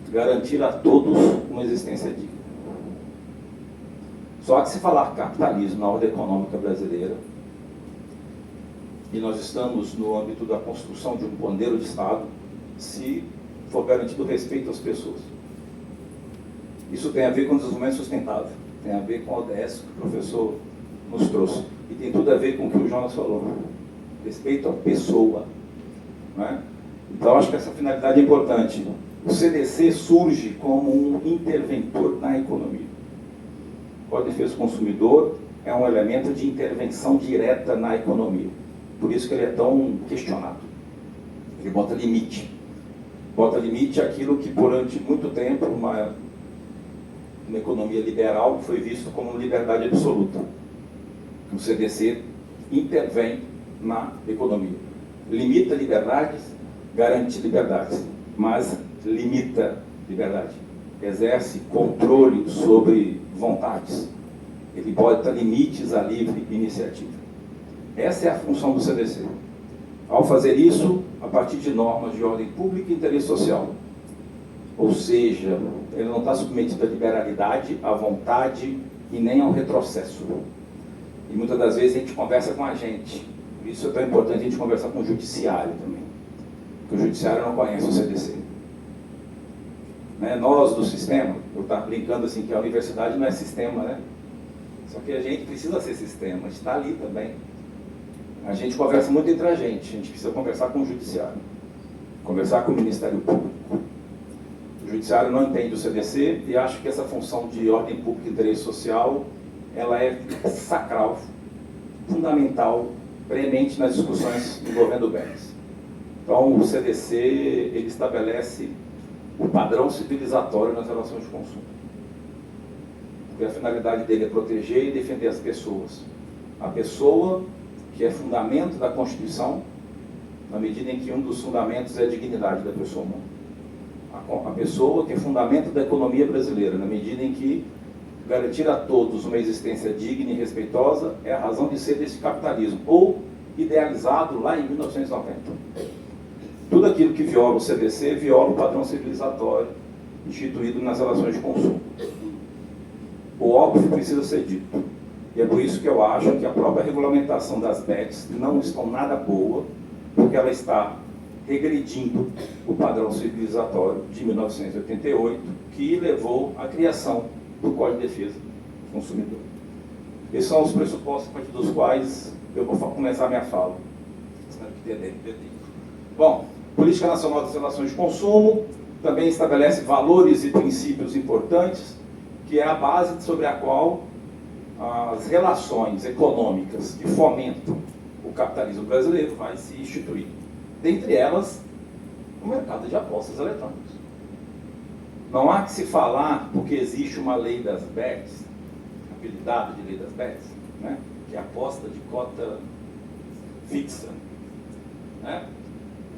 garantir a todos uma existência digna. Só que se falar capitalismo na ordem econômica brasileira, e nós estamos no âmbito da construção de um modelo de Estado, se for garantido o respeito às pessoas. Isso tem a ver com o desenvolvimento sustentável, tem a ver com a ODS que o professor nos trouxe, e tem tudo a ver com o que o Jonas falou, respeito à pessoa. Né? Então, acho que essa finalidade é importante. O CDC surge como um interventor na economia. O Código de Defesa do Consumidor é um elemento de intervenção direta na economia. Por isso que ele é tão questionado. Ele bota limite. Bota limite àquilo que, durante muito tempo, uma economia liberal foi visto como liberdade absoluta. O CDC intervém na economia. Limita liberdades, garante liberdades, mas limita liberdade. Exerce controle sobre vontades. Ele bota limites à livre iniciativa. Essa é a função do CDC. Ao fazer isso, a partir de normas de ordem pública e interesse social. Ou seja, ele não está submetido à liberalidade, à vontade e nem ao retrocesso. E muitas das vezes a gente conversa com a gente. Por isso é tão importante a gente conversar com o judiciário também. Porque o judiciário não conhece o CDC. Né? Nós do sistema, eu estava brincando assim que a universidade não é sistema, né? Só que a gente precisa ser sistema, a gente está ali também. A gente conversa muito entre a gente precisa conversar com o judiciário, conversar com o Ministério Público. O judiciário não entende o CDC e acha que essa função de ordem pública e interesse social, ela é sacral, fundamental, premente nas discussões envolvendo bens. Então, o CDC, ele estabelece o padrão civilizatório nas relações de consumo. Porque a finalidade dele é proteger e defender as pessoas. A pessoa, que é fundamento da Constituição, na medida em que um dos fundamentos é a dignidade da pessoa humana. A pessoa, que é fundamento da economia brasileira, na medida em que garantir a todos uma existência digna e respeitosa é a razão de ser desse capitalismo, ou idealizado lá em 1990. Tudo aquilo que viola o CDC viola o padrão civilizatório instituído nas relações de consumo. O óbvio precisa ser dito. E é por isso que eu acho que a própria regulamentação das BECs não está nada boa, porque ela está regredindo o padrão civilizatório de 1988, que levou à criação do Código de Defesa do Consumidor. Esses são os pressupostos a partir dos quais eu vou começar a minha fala. Espero que dê tempo. Bom, Política Nacional das Relações de Consumo também estabelece valores e princípios importantes, que é a base sobre a qual as relações econômicas que fomentam o capitalismo brasileiro vai se instituir. Dentre elas, o mercado de apostas eletrônicas. Não há que se falar, porque existe uma lei das BECs, apelidada de lei das BECs, né? Que é aposta de cota fixa, né?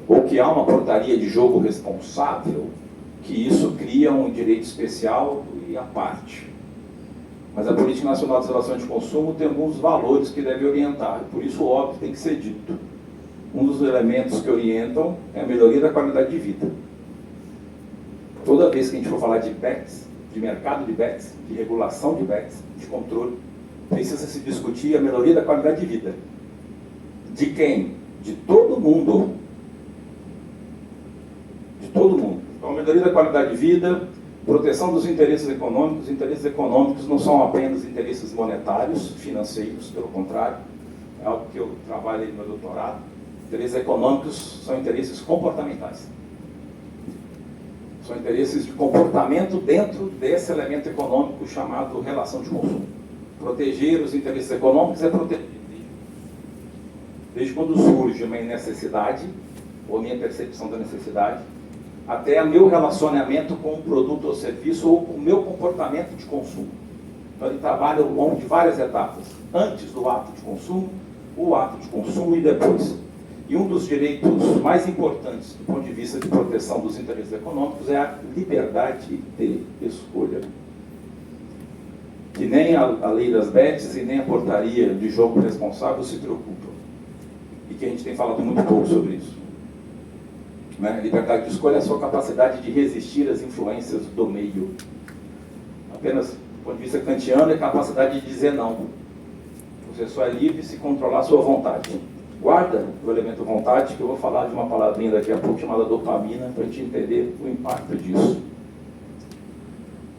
Ou que há uma portaria de jogo responsável, que isso cria um direito especial e à parte. Mas a Política Nacional das Relações de Consumo tem alguns valores que deve orientar, por isso o óbvio tem que ser dito. Um dos elementos que orientam é a melhoria da qualidade de vida. Toda vez que a gente for falar de BECs, de mercado de bets, de regulação de bets, de controle, precisa se discutir a melhoria da qualidade de vida. De quem? De todo mundo. De todo mundo. Então, a melhoria da qualidade de vida, proteção dos interesses econômicos. Os interesses econômicos não são apenas interesses monetários, financeiros, pelo contrário. É algo que eu trabalho aí no meu doutorado. Interesses econômicos são interesses comportamentais. São interesses de comportamento dentro desse elemento econômico chamado relação de consumo. Proteger os interesses econômicos é proteger. Desde quando surge uma necessidade, ou minha percepção da necessidade, até o meu relacionamento com um produto ou serviço, ou o meu comportamento de consumo. Então ele trabalha ao longo de várias etapas. Antes do ato de consumo, o ato de consumo e depois. E um dos direitos mais importantes do ponto de vista de proteção dos interesses econômicos é a liberdade de escolha. Que nem a lei das bets e nem a portaria de jogo responsável se preocupam. E que a gente tem falado muito pouco sobre isso. Né? Liberdade de escolha é a sua capacidade de resistir às influências do meio. Apenas, do ponto de vista kantiano, é a capacidade de dizer não. Você só é livre se controlar a sua vontade. Guarda o elemento vontade, que eu vou falar de uma palavrinha daqui a pouco chamada dopamina, para a gente entender o impacto disso.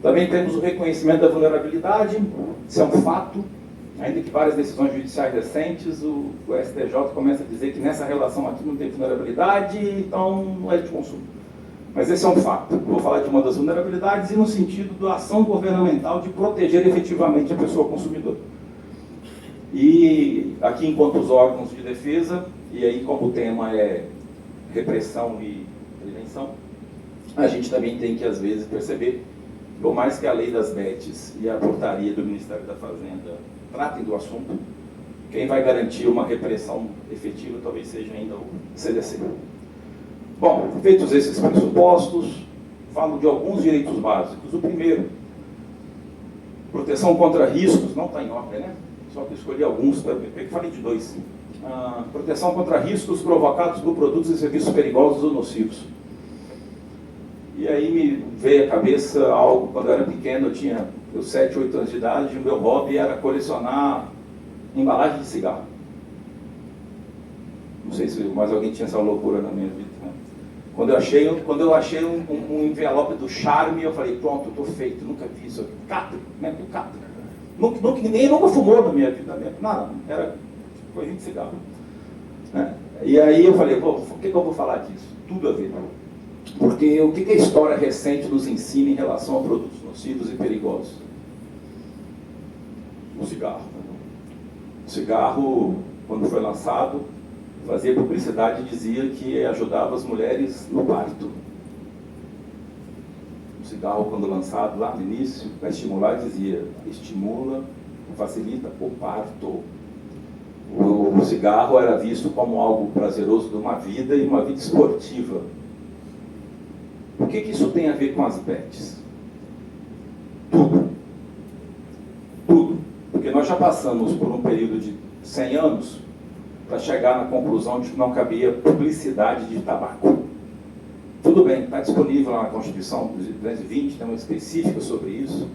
Também temos o reconhecimento da vulnerabilidade, isso é um fato, ainda que várias decisões judiciais recentes, o STJ começa a dizer que nessa relação aqui não tem vulnerabilidade, então não é de consumo. Mas esse é um fato. Eu vou falar de uma das vulnerabilidades e no sentido da ação governamental de proteger efetivamente a pessoa consumidora. E aqui, enquanto os órgãos de defesa, e aí como o tema é repressão e prevenção, a gente também tem que, às vezes, perceber, por mais que a lei das bets e a portaria do Ministério da Fazenda tratem do assunto, quem vai garantir uma repressão efetiva talvez seja ainda o CDC. Bom, feitos esses pressupostos, falo de alguns direitos básicos. O primeiro, proteção contra riscos, não está em ordem, né? Só que eu escolhi alguns, eu falei de dois. Proteção contra riscos provocados por produtos e serviços perigosos ou nocivos. E aí me veio à cabeça algo, quando eu era pequeno, eu tinha 7, 8 anos de idade, e o meu hobby era colecionar embalagem de cigarro. Não sei se mais alguém tinha essa loucura na minha vida. Né? Quando eu achei um envelope do Charme, eu falei, pronto, estou feito, nunca vi isso. Catra, né? Catra. Ninguém nunca fumou na minha vida, nada, era coisinha de cigarro. Né? E aí eu falei, por que eu vou falar disso? Tudo a ver. Porque o que a história recente nos ensina em relação a produtos nocivos e perigosos? O cigarro. O cigarro, quando foi lançado, fazia publicidade e dizia que ajudava as mulheres no parto. O cigarro, quando lançado lá no início, para estimular, dizia, estimula, facilita o parto. O cigarro era visto como algo prazeroso de uma vida e uma vida esportiva. O que isso tem a ver com as bets? Tudo. Tudo. Porque nós já passamos por um período de 100 anos para chegar na conclusão de que não cabia publicidade de tabaco. Tudo bem, está disponível lá na Constituição 220, tem uma específica sobre isso,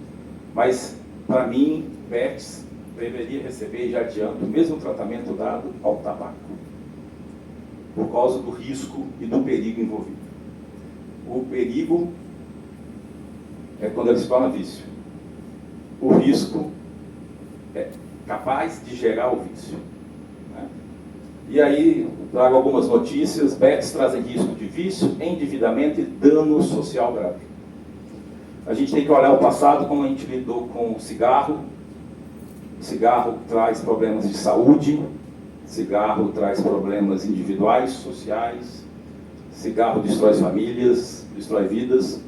mas, para mim, bets deveria receber, já adianto, o mesmo tratamento dado ao tabaco, por causa do risco e do perigo envolvido. O perigo é quando ele se torna vício. O risco é capaz de gerar o vício. Né? E aí, trago algumas notícias. Bets trazem risco de vício, endividamento e dano social grave. A gente tem que olhar o passado, como a gente lidou com o cigarro. O cigarro traz problemas de saúde, cigarro traz problemas individuais, sociais, cigarro destrói famílias, destrói vidas,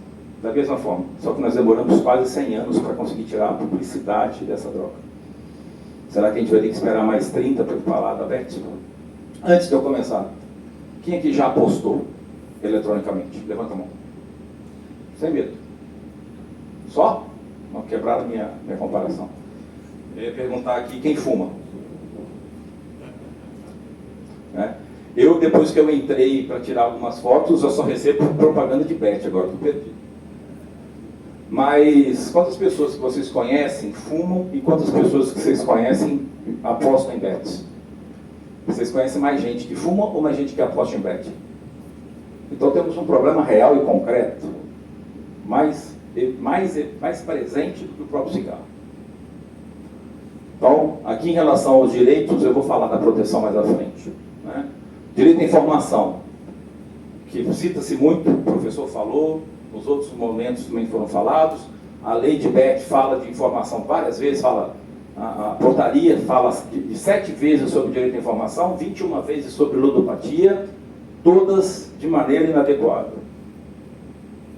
da mesma forma. Só que nós demoramos quase 100 anos para conseguir tirar a publicidade dessa droga. Será que a gente vai ter que esperar mais 30 para falar da bet? Antes de eu começar, quem aqui já apostou eletronicamente? Levanta a mão. Sem medo. Só? Não quebraram minha comparação. Eu ia perguntar aqui, quem fuma? Né? Eu, depois que eu entrei para tirar algumas fotos, eu só recebo propaganda de bet, agora estou perdido. Mas quantas pessoas que vocês conhecem fumam e quantas pessoas que vocês conhecem apostam em bets? Vocês conhecem mais gente que fuma ou mais gente que aposta em bet? Então temos um problema real e concreto, mais presente do que o próprio cigarro. Então, aqui em relação aos direitos, eu vou falar da proteção mais à frente, né? Direito à informação, que cita-se muito, o professor falou, nos outros momentos também foram falados. A lei de Beck fala de informação várias vezes, a portaria fala de 7 vezes sobre direito à informação, 21 vezes sobre ludopatia, todas de maneira inadequada.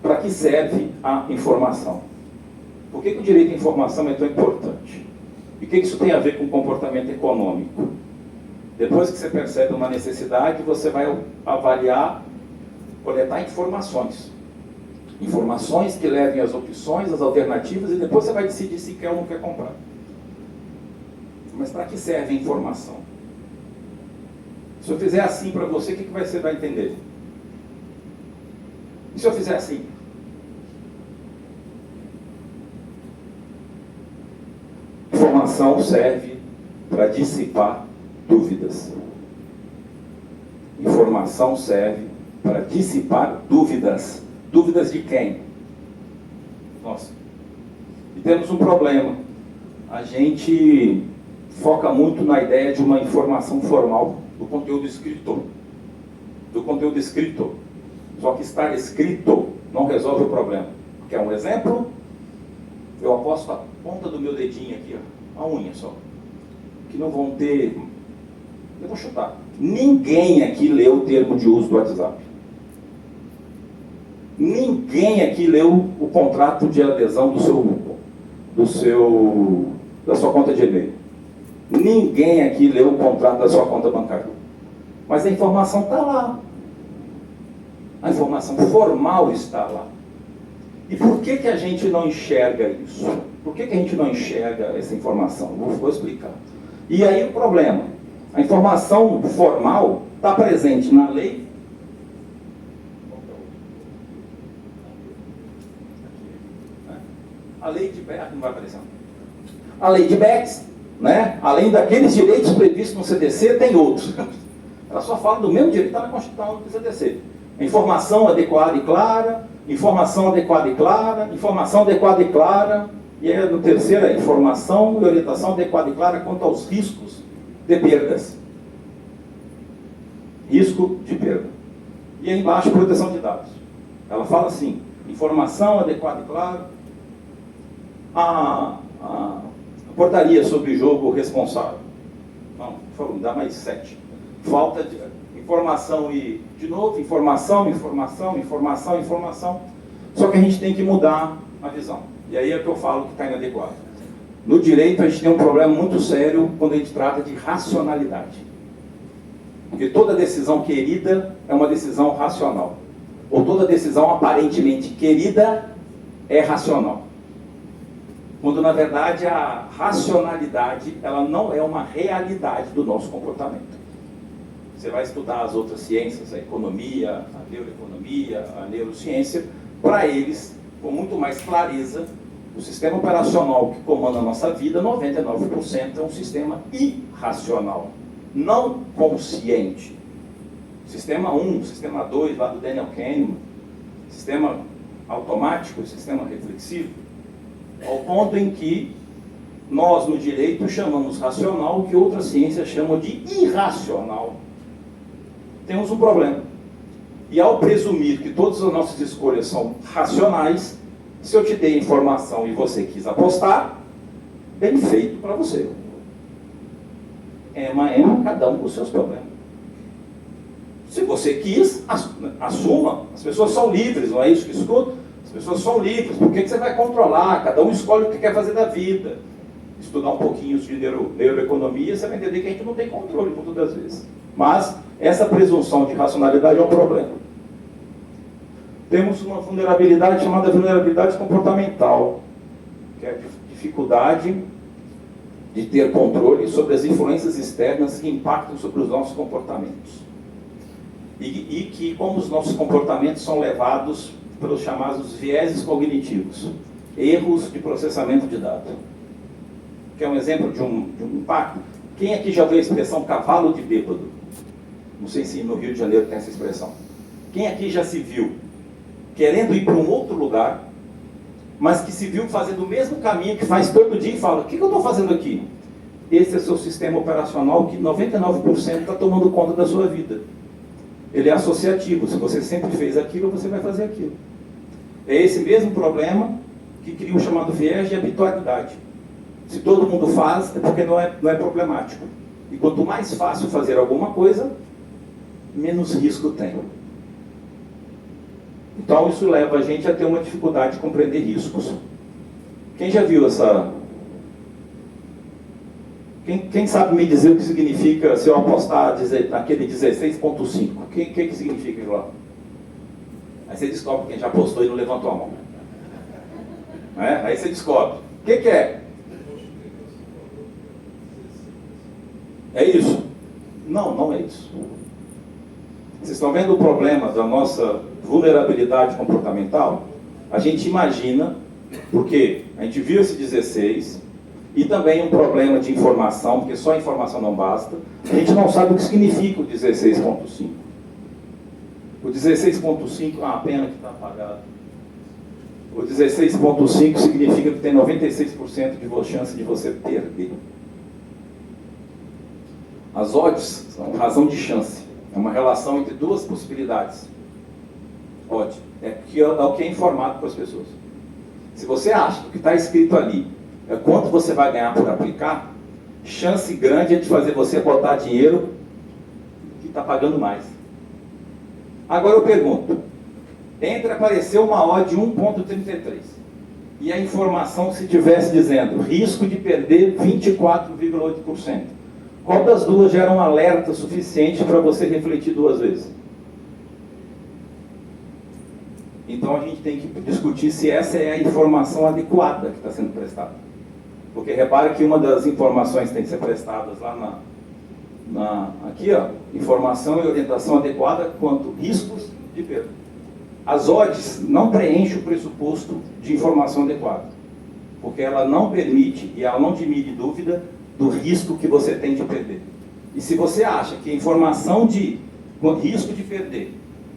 Para que serve a informação? Por que o direito à informação é tão importante? E o que isso tem a ver com comportamento econômico? Depois que você percebe uma necessidade, você vai avaliar, coletar informações. Informações que levem às opções, às alternativas, e depois você vai decidir se quer ou não quer comprar. Mas para que serve a informação? Se eu fizer assim para você, o que você vai entender? E se eu fizer assim? Informação serve para dissipar dúvidas. Informação serve para dissipar dúvidas. Dúvidas de quem? Nossa. E temos um problema. A gente foca muito na ideia de uma informação formal do conteúdo escrito. Do conteúdo escrito. Só que estar escrito não resolve o problema. Quer um exemplo? Eu aposto a ponta do meu dedinho aqui, ó, a unha só. Que não vão ter... Eu vou chutar. Ninguém aqui leu o termo de uso do WhatsApp. Ninguém aqui leu o contrato de adesão da sua conta de e-mail. Ninguém aqui leu o contrato da sua conta bancária. Mas a informação está lá. A informação formal está lá. E por que a gente não enxerga isso? Por que a gente não enxerga essa informação? Vou explicar. E aí o problema. A informação formal está presente na lei. A lei de Beck, não vai aparecer. A lei de Beck, né? Além daqueles direitos previstos no CDC, tem outros. Ela só fala do mesmo direito que está na Constituição do CDC. Informação adequada e clara, informação adequada e clara, informação adequada e clara, e aí no terceiro é informação e orientação adequada e clara quanto aos riscos de perdas. Risco de perda. E aí embaixo, proteção de dados. Ela fala assim, informação adequada e clara, a portaria sobre jogo responsável. Não, por favor, dá mais 7. Falta de informação e, de novo, informação. Só que a gente tem que mudar a visão. E aí é que eu falo que está inadequado. No direito, a gente tem um problema muito sério quando a gente trata de racionalidade. Porque toda decisão querida é uma decisão racional. Ou toda decisão aparentemente querida é racional. Quando, na verdade, a racionalidade ela não é uma realidade do nosso comportamento. Você vai estudar as outras ciências, a economia, a neuroeconomia, a neurociência, para eles, com muito mais clareza, o sistema operacional que comanda a nossa vida, 99% é um sistema irracional, não consciente. Sistema 1, sistema 2, lá do Daniel Kahneman, sistema automático, sistema reflexivo, ao ponto em que nós, no direito, chamamos racional, o que outras ciências chamam de irracional. Temos um problema. E ao presumir que todas as nossas escolhas são racionais, se eu te dei informação e você quis apostar, bem feito para você. Ema, cada um com os seus problemas. Se você quis, assuma. As pessoas são livres, não é isso que escuto? As pessoas são livres. Por que você vai controlar? Cada um escolhe o que quer fazer da vida. Estudar um pouquinho de neuroeconomia, você vai entender que a gente não tem controle muitas das vezes. Mas essa presunção de racionalidade é um problema. Temos uma vulnerabilidade chamada vulnerabilidade comportamental, que é a dificuldade de ter controle sobre as influências externas que impactam sobre os nossos comportamentos. E que como os nossos comportamentos são levados pelos chamados vieses cognitivos. erros de processamento de dados. Quer um exemplo de um impacto? Quem aqui já ouviu a expressão cavalo de bêbado? Não sei se no Rio de Janeiro tem essa expressão. Quem aqui já se viu querendo ir para um outro lugar, mas que se viu fazendo o mesmo caminho que faz todo dia e fala: o que eu estou fazendo aqui? Esse é o seu sistema operacional que 99% está tomando conta da sua vida. Ele é associativo. Se você sempre fez aquilo, você vai fazer aquilo. É esse mesmo problema que cria o chamado viés de habitualidade. Se todo mundo faz, é porque não é problemático. E quanto mais fácil fazer alguma coisa, menos risco tem. Então isso leva a gente a ter uma dificuldade de compreender riscos. Quem já viu essa... Quem sabe me dizer o que significa se eu apostar naquele 16.5? O que significa aquilo lá? Aí você descobre quem já apostou e não levantou a mão. Aí você descobre. O que é? É isso? Não, não é isso. Vocês estão vendo o problema da nossa vulnerabilidade comportamental? A gente imagina, porque a gente viu esse 16, e também um problema de informação, porque só informação não basta. A gente não sabe o que significa o 16.5. O 16.5, ah, pena que está apagado. O 16.5 significa que tem 96% de chance de você perder. As odds são razão de chance. É uma relação entre duas possibilidades. Odd é o que é informado para as pessoas. Se você acha que o que está escrito ali é quanto você vai ganhar por aplicar, chance grande é de fazer você botar dinheiro que está pagando mais. Agora eu pergunto, entre aparecer uma odd de 1,33 e a informação se tivesse dizendo risco de perder 24,8%, qual das duas gera um alerta suficiente para você refletir duas vezes? Então a gente tem que discutir se essa é a informação adequada que está sendo prestada. Porque repare que uma das informações que tem que ser prestadas lá aqui, ó, informação e orientação adequada quanto riscos de perda. As odds não preenchem o pressuposto de informação adequada, porque ela não permite e ela não dimine dúvida do risco que você tem de perder. E se você acha que a informação de risco de perder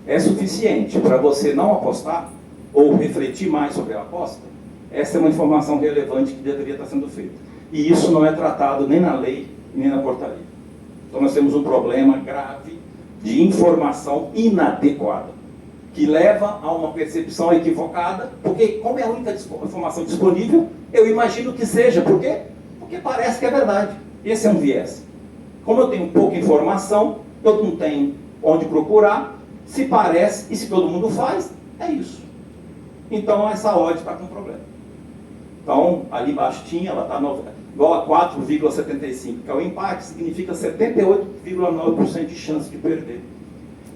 é suficiente para você não apostar ou refletir mais sobre a aposta, essa é uma informação relevante que deveria estar sendo feita. E isso não é tratado nem na lei, nem na portaria. Então nós temos um problema grave de informação inadequada, que leva a uma percepção equivocada, porque como é a única informação disponível, eu imagino que seja. Por quê? Porque parece que é verdade. Esse é um viés. Como eu tenho pouca informação, eu não tenho onde procurar, se parece, e se todo mundo faz, é isso. Então essa odd está com problema. Então, ali embaixo tinha, ela está igual a 4,75, que é o empate, significa 78,9% de chance de perder.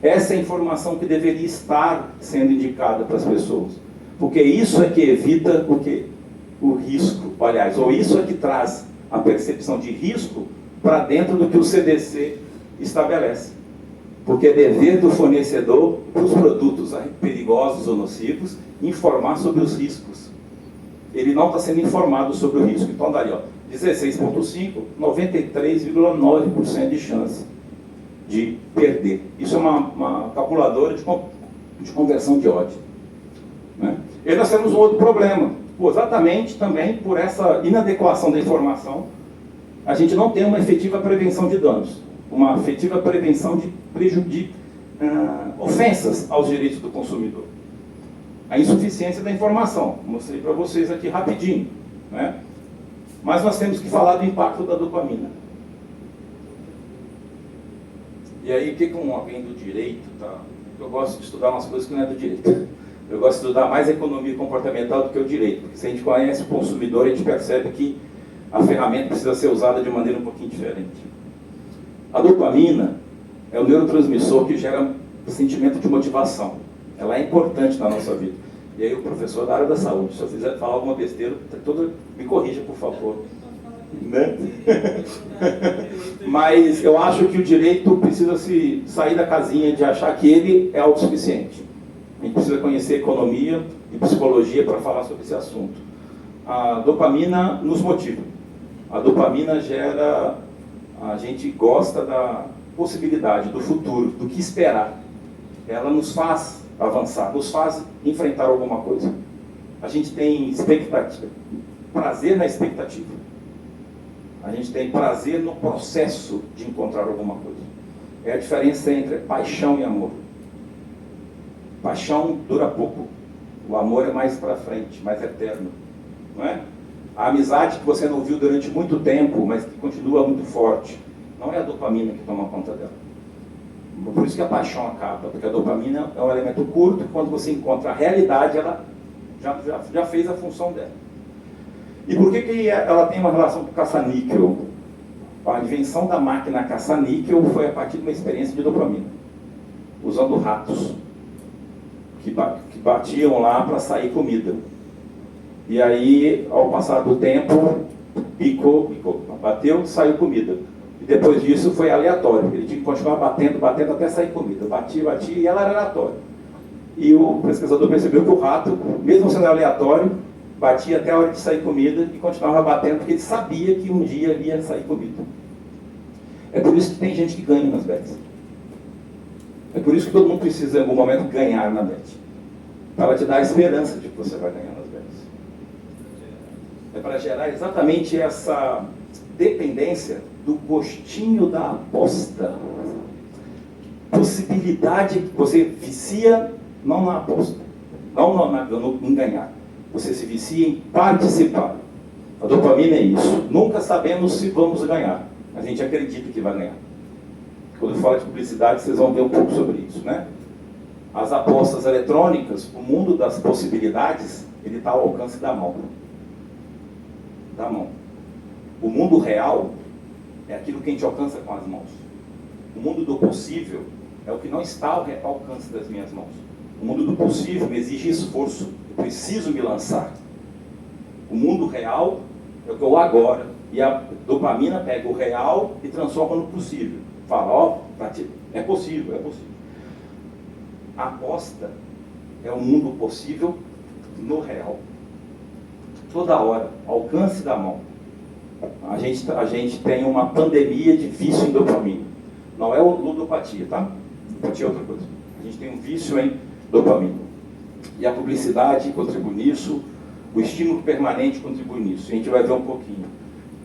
Essa é a informação que deveria estar sendo indicada para as pessoas. Porque isso é que evita o quê? O risco, aliás, ou isso é que traz a percepção de risco para dentro do que o CDC estabelece. Porque é dever do fornecedor, para os produtos perigosos ou nocivos, informar sobre os riscos. Ele não está sendo informado sobre o risco. Então, daí, ó, 16,5, 93,9% de chance de perder. Isso é uma calculadora de conversão de odd. Né? E nós temos um outro problema. Exatamente também por essa inadequação da informação, a gente não tem uma efetiva prevenção de danos, uma efetiva prevenção de ofensas aos direitos do consumidor. A insuficiência da informação, mostrei para vocês aqui rapidinho, né? Mas nós temos que falar do impacto da dopamina. E aí, o que alguém do direito, tá? Eu gosto de estudar umas coisas que não é do direito. Eu gosto de estudar mais economia comportamental do que o direito, porque se a gente conhece o consumidor, a gente percebe que a ferramenta precisa ser usada de maneira um pouquinho diferente. A dopamina é o neurotransmissor que gera um sentimento de motivação. Ela é importante na nossa vida. E aí o professor da área da saúde, se eu fizer falar alguma besteira, me corrija, por favor. Né? Mas eu acho que o direito precisa sair da casinha de achar que ele é autossuficiente. A gente precisa conhecer economia e psicologia para falar sobre esse assunto. A dopamina nos motiva. A dopamina gera, a gente gosta da possibilidade, do futuro, do que esperar. Ela nos faz avançar, nos faz enfrentar alguma coisa. A gente tem expectativa, prazer na expectativa. A gente tem prazer no processo de encontrar alguma coisa. É a diferença entre paixão e amor. Paixão dura pouco. O amor é mais para frente, mais eterno. Não é? A amizade que você não viu durante muito tempo, mas que continua muito forte, não é a dopamina que toma conta dela. Por isso que a paixão acaba, porque a dopamina é um elemento curto, quando você encontra a realidade, ela já fez a função dela. E por que ela tem uma relação com o caça-níquel? A invenção da máquina caça-níquel foi a partir de uma experiência de dopamina, usando ratos que batiam lá para sair comida. E aí, ao passar do tempo, bateu, saiu comida. E depois disso foi aleatório. Ele tinha que continuar batendo até sair comida. Batia, e ela era aleatória. E o pesquisador percebeu que o rato, mesmo sendo aleatório, batia até a hora de sair comida e continuava batendo, porque ele sabia que um dia ia sair comida. É por isso que tem gente que ganha nas bets. É por isso que todo mundo precisa, em algum momento, ganhar na bet. Para ela te dar a esperança de que você vai ganhar nas bets. É para gerar exatamente essa dependência do gostinho da aposta. Possibilidade que você vicia não na aposta, não em ganhar. Você se vicia em participar. A dopamina é isso. Nunca sabemos se vamos ganhar. A gente acredita que vai ganhar. Quando eu falo de publicidade, vocês vão ver um pouco sobre isso, né? As apostas eletrônicas, o mundo das possibilidades, ele está ao alcance da mão. Da mão. O mundo real é aquilo que a gente alcança com as mãos. O mundo do possível é o que não está ao alcance das minhas mãos. O mundo do possível me exige esforço. Eu preciso me lançar. O mundo real é o que eu agora. E a dopamina pega o real e transforma no possível. Fala, ó, é possível, é possível. A aposta é o mundo possível no real. Toda hora, alcance da mão. A gente tem uma pandemia de vício em dopamina. Não é ludopatia, tá? Ludopatia é outra coisa. A gente tem um vício em dopamina. E a publicidade contribui nisso, o estímulo permanente contribui nisso. A gente vai ver um pouquinho.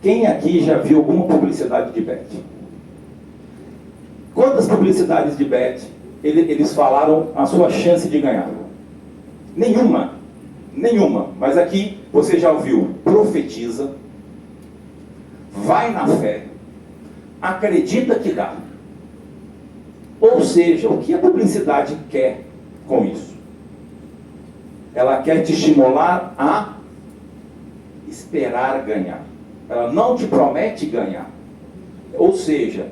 Quem aqui já viu alguma publicidade de bet? Quantas publicidades de bet eles falaram a sua chance de ganhar? Nenhuma. Nenhuma. Mas aqui você já ouviu profetiza, vai na fé, acredita que dá. Ou seja, o que a publicidade quer com isso? Ela quer te estimular a esperar ganhar. Ela não te promete ganhar. Ou seja,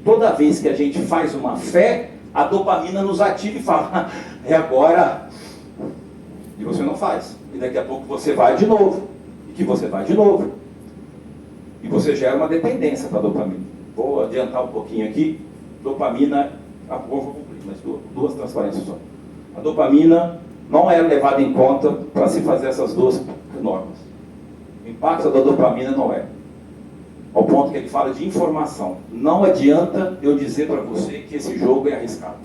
toda vez que a gente faz uma fé, a dopamina nos ativa e fala, é agora. E você não faz. E daqui a pouco você vai de novo. E que você vai de novo. E você gera uma dependência para a dopamina. Vou adiantar um pouquinho aqui. Dopamina, vou cumprir, mas duas transparências só. A dopamina não é levada em conta para se fazer essas duas normas. O impacto da dopamina não é. Ao ponto que ele fala de informação. Não adianta eu dizer para você que esse jogo é arriscado.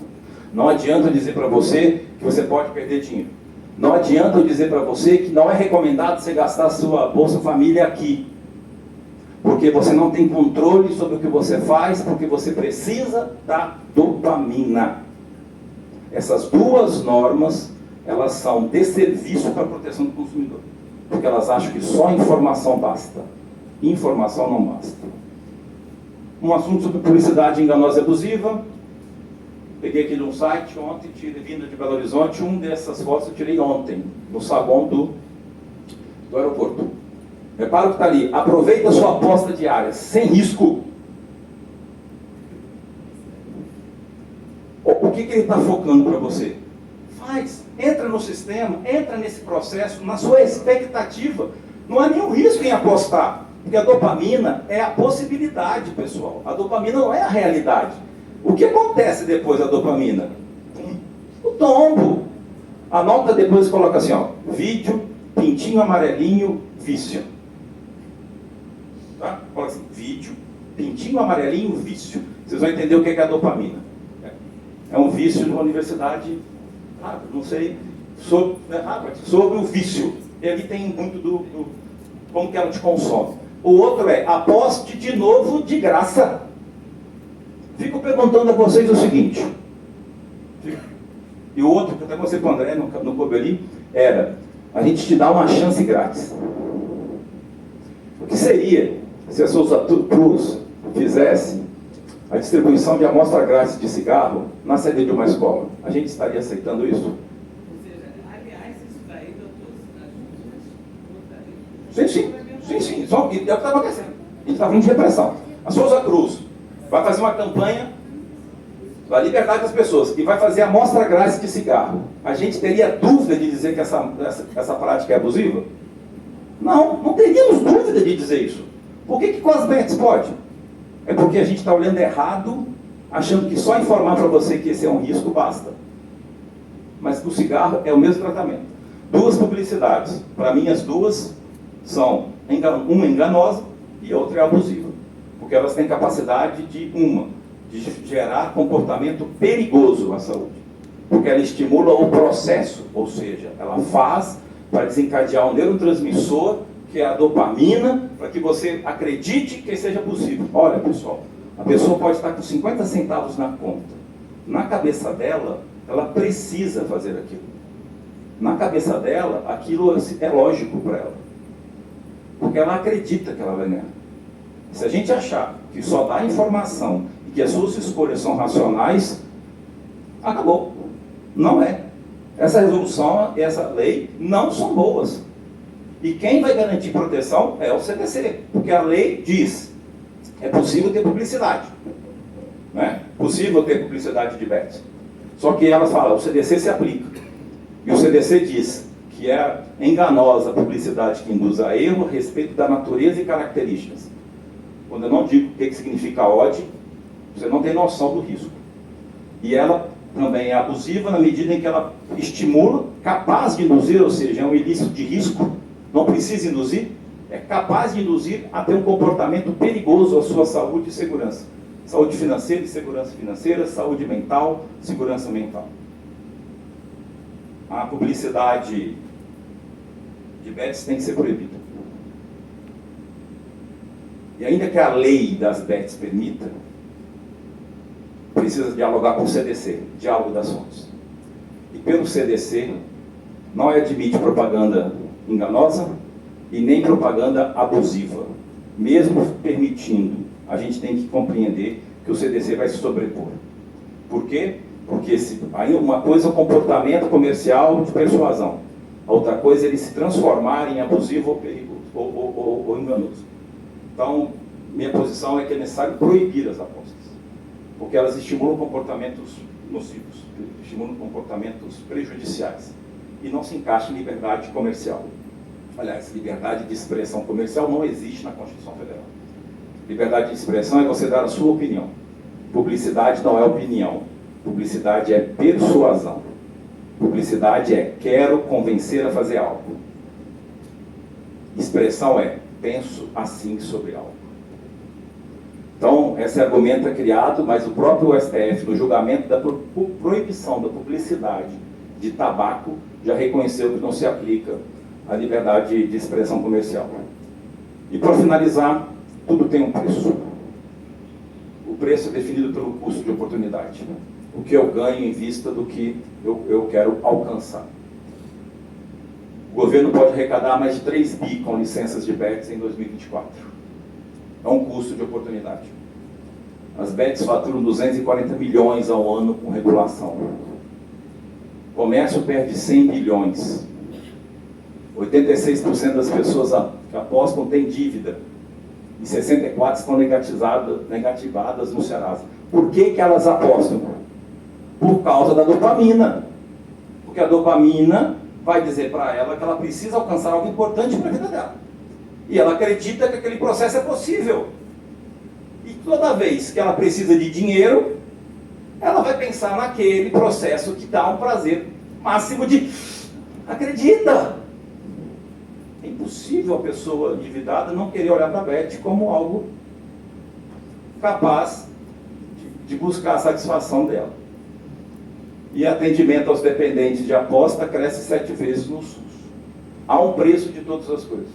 Não adianta eu dizer para você que você pode perder dinheiro. Não adianta eu dizer para você que não é recomendado você gastar a sua Bolsa Família aqui. Porque você não tem controle sobre o que você faz, porque você precisa da dopamina. Essas duas normas, elas são desserviço para a proteção do consumidor. Porque elas acham que só informação basta. Informação não basta. Um assunto sobre publicidade enganosa e abusiva. Peguei aqui de um site ontem, vindo de Belo Horizonte, dessas fotos eu tirei ontem, no saguão do aeroporto. Repara o que está ali. Aproveita a sua aposta diária, sem risco. O que ele está focando para você? Faz, entra no sistema, entra nesse processo, na sua expectativa. Não há nenhum risco em apostar. Porque a dopamina é a possibilidade, pessoal. A dopamina não é a realidade. O que acontece depois da dopamina? O tombo. Anota depois e coloca assim, ó, vídeo, pintinho amarelinho, vício. Tá? Fala assim, vídeo, pintinho amarelinho, vício. Vocês vão entender o que é a dopamina. É um vício de uma universidade, não sei, sobre o vício. Ele tem muito do como que ela te consome. O outro é, aposte de novo de graça. Fico perguntando a vocês o seguinte. E o outro, que eu até mostrei para o André no Cobeli, era, a gente te dá uma chance grátis. O que seria se a Souza Cruz fizesse a distribuição de amostra grátis de cigarro na sede de uma escola? A gente estaria aceitando isso? Ou seja, aliás, isso daí, doutor, as juntas Sim. Só que é o que está acontecendo. A gente está falando de repressão. A Souza Cruz vai fazer uma campanha da liberdade das pessoas e vai fazer amostra grátis de cigarro. A gente teria dúvida de dizer que essa prática é abusiva? Não teríamos dúvida de dizer isso. Por que com as bets pode? É porque a gente está olhando errado, achando que só informar para você que esse é um risco basta. Mas o cigarro é o mesmo tratamento. Duas publicidades. Para mim, as duas são uma enganosa e outra é abusiva. Porque elas têm capacidade de gerar comportamento perigoso à saúde. Porque ela estimula o processo, ou seja, ela faz para desencadear um neurotransmissor, que é a dopamina, para que você acredite que seja possível. Olha, pessoal, a pessoa pode estar com 50 centavos na conta. Na cabeça dela, ela precisa fazer aquilo. Na cabeça dela, aquilo é lógico para ela. Porque ela acredita que ela vai ganhar. Se a gente achar que só dá informação e que as suas escolhas são racionais, acabou. Não é. Essa resolução e essa lei não são boas. E quem vai garantir proteção é o CDC. Porque a lei diz, é possível ter publicidade. Não é possível ter publicidade de bets. Só que ela fala, o CDC se aplica. E o CDC diz que é enganosa a publicidade que induz a erro a respeito da natureza e características. Quando eu não digo o que significa OD, você não tem noção do risco. E ela também é abusiva na medida em que ela estimula, capaz de induzir, ou seja, é um ilícito de risco, não precisa induzir, é capaz de induzir a ter um comportamento perigoso à sua saúde e segurança. Saúde financeira e segurança financeira, saúde mental, segurança mental. A publicidade de bets tem que ser proibida. E ainda que a lei das bets permita, precisa dialogar com o CDC, diálogo das fontes. E pelo CDC, não admite propaganda enganosa e nem propaganda abusiva. Mesmo permitindo, a gente tem que compreender que o CDC vai se sobrepor. Por quê? Porque aí uma coisa é o comportamento comercial de persuasão. A outra coisa é ele se transformar em abusivo ou perigoso, ou enganoso. Então, minha posição é que é necessário proibir as apostas. Porque elas estimulam comportamentos nocivos, estimulam comportamentos prejudiciais. E não se encaixa em liberdade comercial. Aliás, liberdade de expressão comercial não existe na Constituição Federal. Liberdade de expressão é você dar a sua opinião. Publicidade não é opinião. Publicidade é persuasão. Publicidade é quero convencer a fazer algo. Expressão é penso assim sobre algo. Então, esse argumento é criado, mas o próprio STF, no julgamento da proibição da publicidade de tabaco, já reconheceu que não se aplica à liberdade de expressão comercial. E, para finalizar, tudo tem um preço. O preço é definido pelo custo de oportunidade. O que eu ganho em vista do que eu quero alcançar. O governo pode arrecadar mais de 3 bi com licenças de bets em 2024. É um custo de oportunidade. As bets faturam 240 milhões ao ano com regulação. O comércio perde 100 bilhões. 86% das pessoas que apostam têm dívida. E 64% estão negativadas no Serasa. Por que elas apostam? Por causa da dopamina. Porque a dopamina vai dizer para ela que ela precisa alcançar algo importante para a vida dela. E ela acredita que aquele processo é possível. E toda vez que ela precisa de dinheiro, ela vai pensar naquele processo que dá um prazer máximo de... Acredita! É impossível a pessoa endividada não querer olhar para a Bet como algo capaz de buscar a satisfação dela. E atendimento aos dependentes de aposta cresce 7 vezes no SUS. Há um preço de todas as coisas.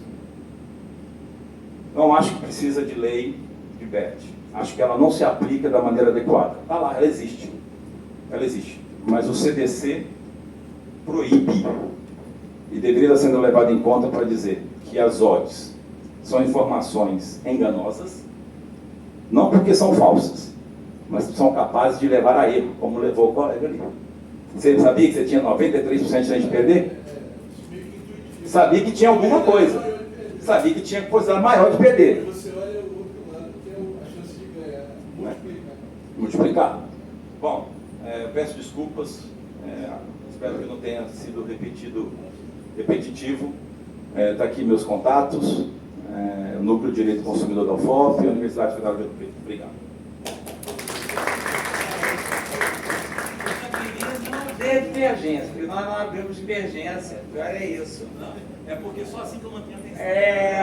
Não acho que precisa de lei de Bet. Acho que ela não se aplica da maneira adequada. Está lá, ela existe. Ela existe. Mas o CDC proíbe. E deveria estar sendo levado em conta para dizer que as odds são informações enganosas, não porque são falsas, mas são capazes de levar a erro, como levou o colega ali. Você sabia que você tinha 93% de chance de perder? Sabia que tinha alguma coisa. Sabia que tinha coisa maior de perder. Você olha o outro lado, que é a chance de ganhar. Multiplicar. Bom, eu peço desculpas. Espero que não tenha sido repetitivo. Está aqui meus contatos. O Núcleo de Direito do Consumidor da UFOP e a Universidade Federal de Ouro Preto. Obrigado. Não ter divergência, porque nós não abrimos divergência. Pior é isso. Não, é porque só assim que eu mantenho a atenção.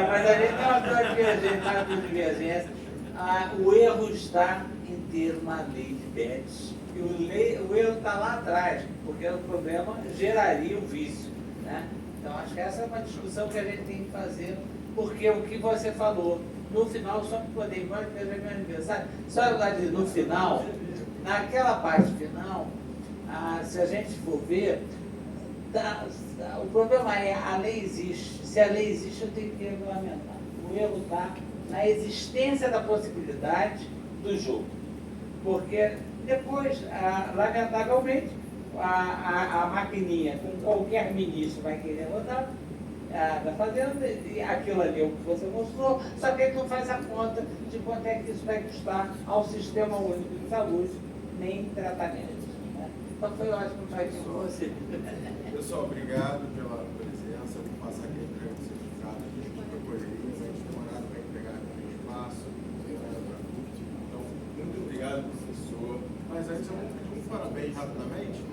Mas a gente não abriu divergência, não abriu divergência. O erro está em ter uma lei de bets. E o erro está lá atrás, porque o problema geraria o vício, né? Então, acho que essa é uma discussão que a gente tem que fazer, porque o que você falou, no final, só para poder ir embora, porque hoje é meu aniversário, só lá de no final, naquela parte final, se a gente for ver, o problema é a lei existe. Se a lei existe, eu tenho que regulamentar. O erro está na existência da possibilidade do jogo. Porque depois, lamentavelmente, a maquininha com qualquer ministro vai querer rodar da Fazenda, e aquilo ali é o que você mostrou, só que ele não faz a conta de quanto é que isso vai custar ao Sistema Único de Saúde, nem tratamento. Né? Então foi ótimo estar aqui com você. Pessoal, obrigado pela presença. Vou passar aqui a entrega do certificado. A gente procurei, vai demorar para entregar aqui no espaço. Então, muito obrigado, professor. Mas antes eu vou pedir um parabéns rapidamente.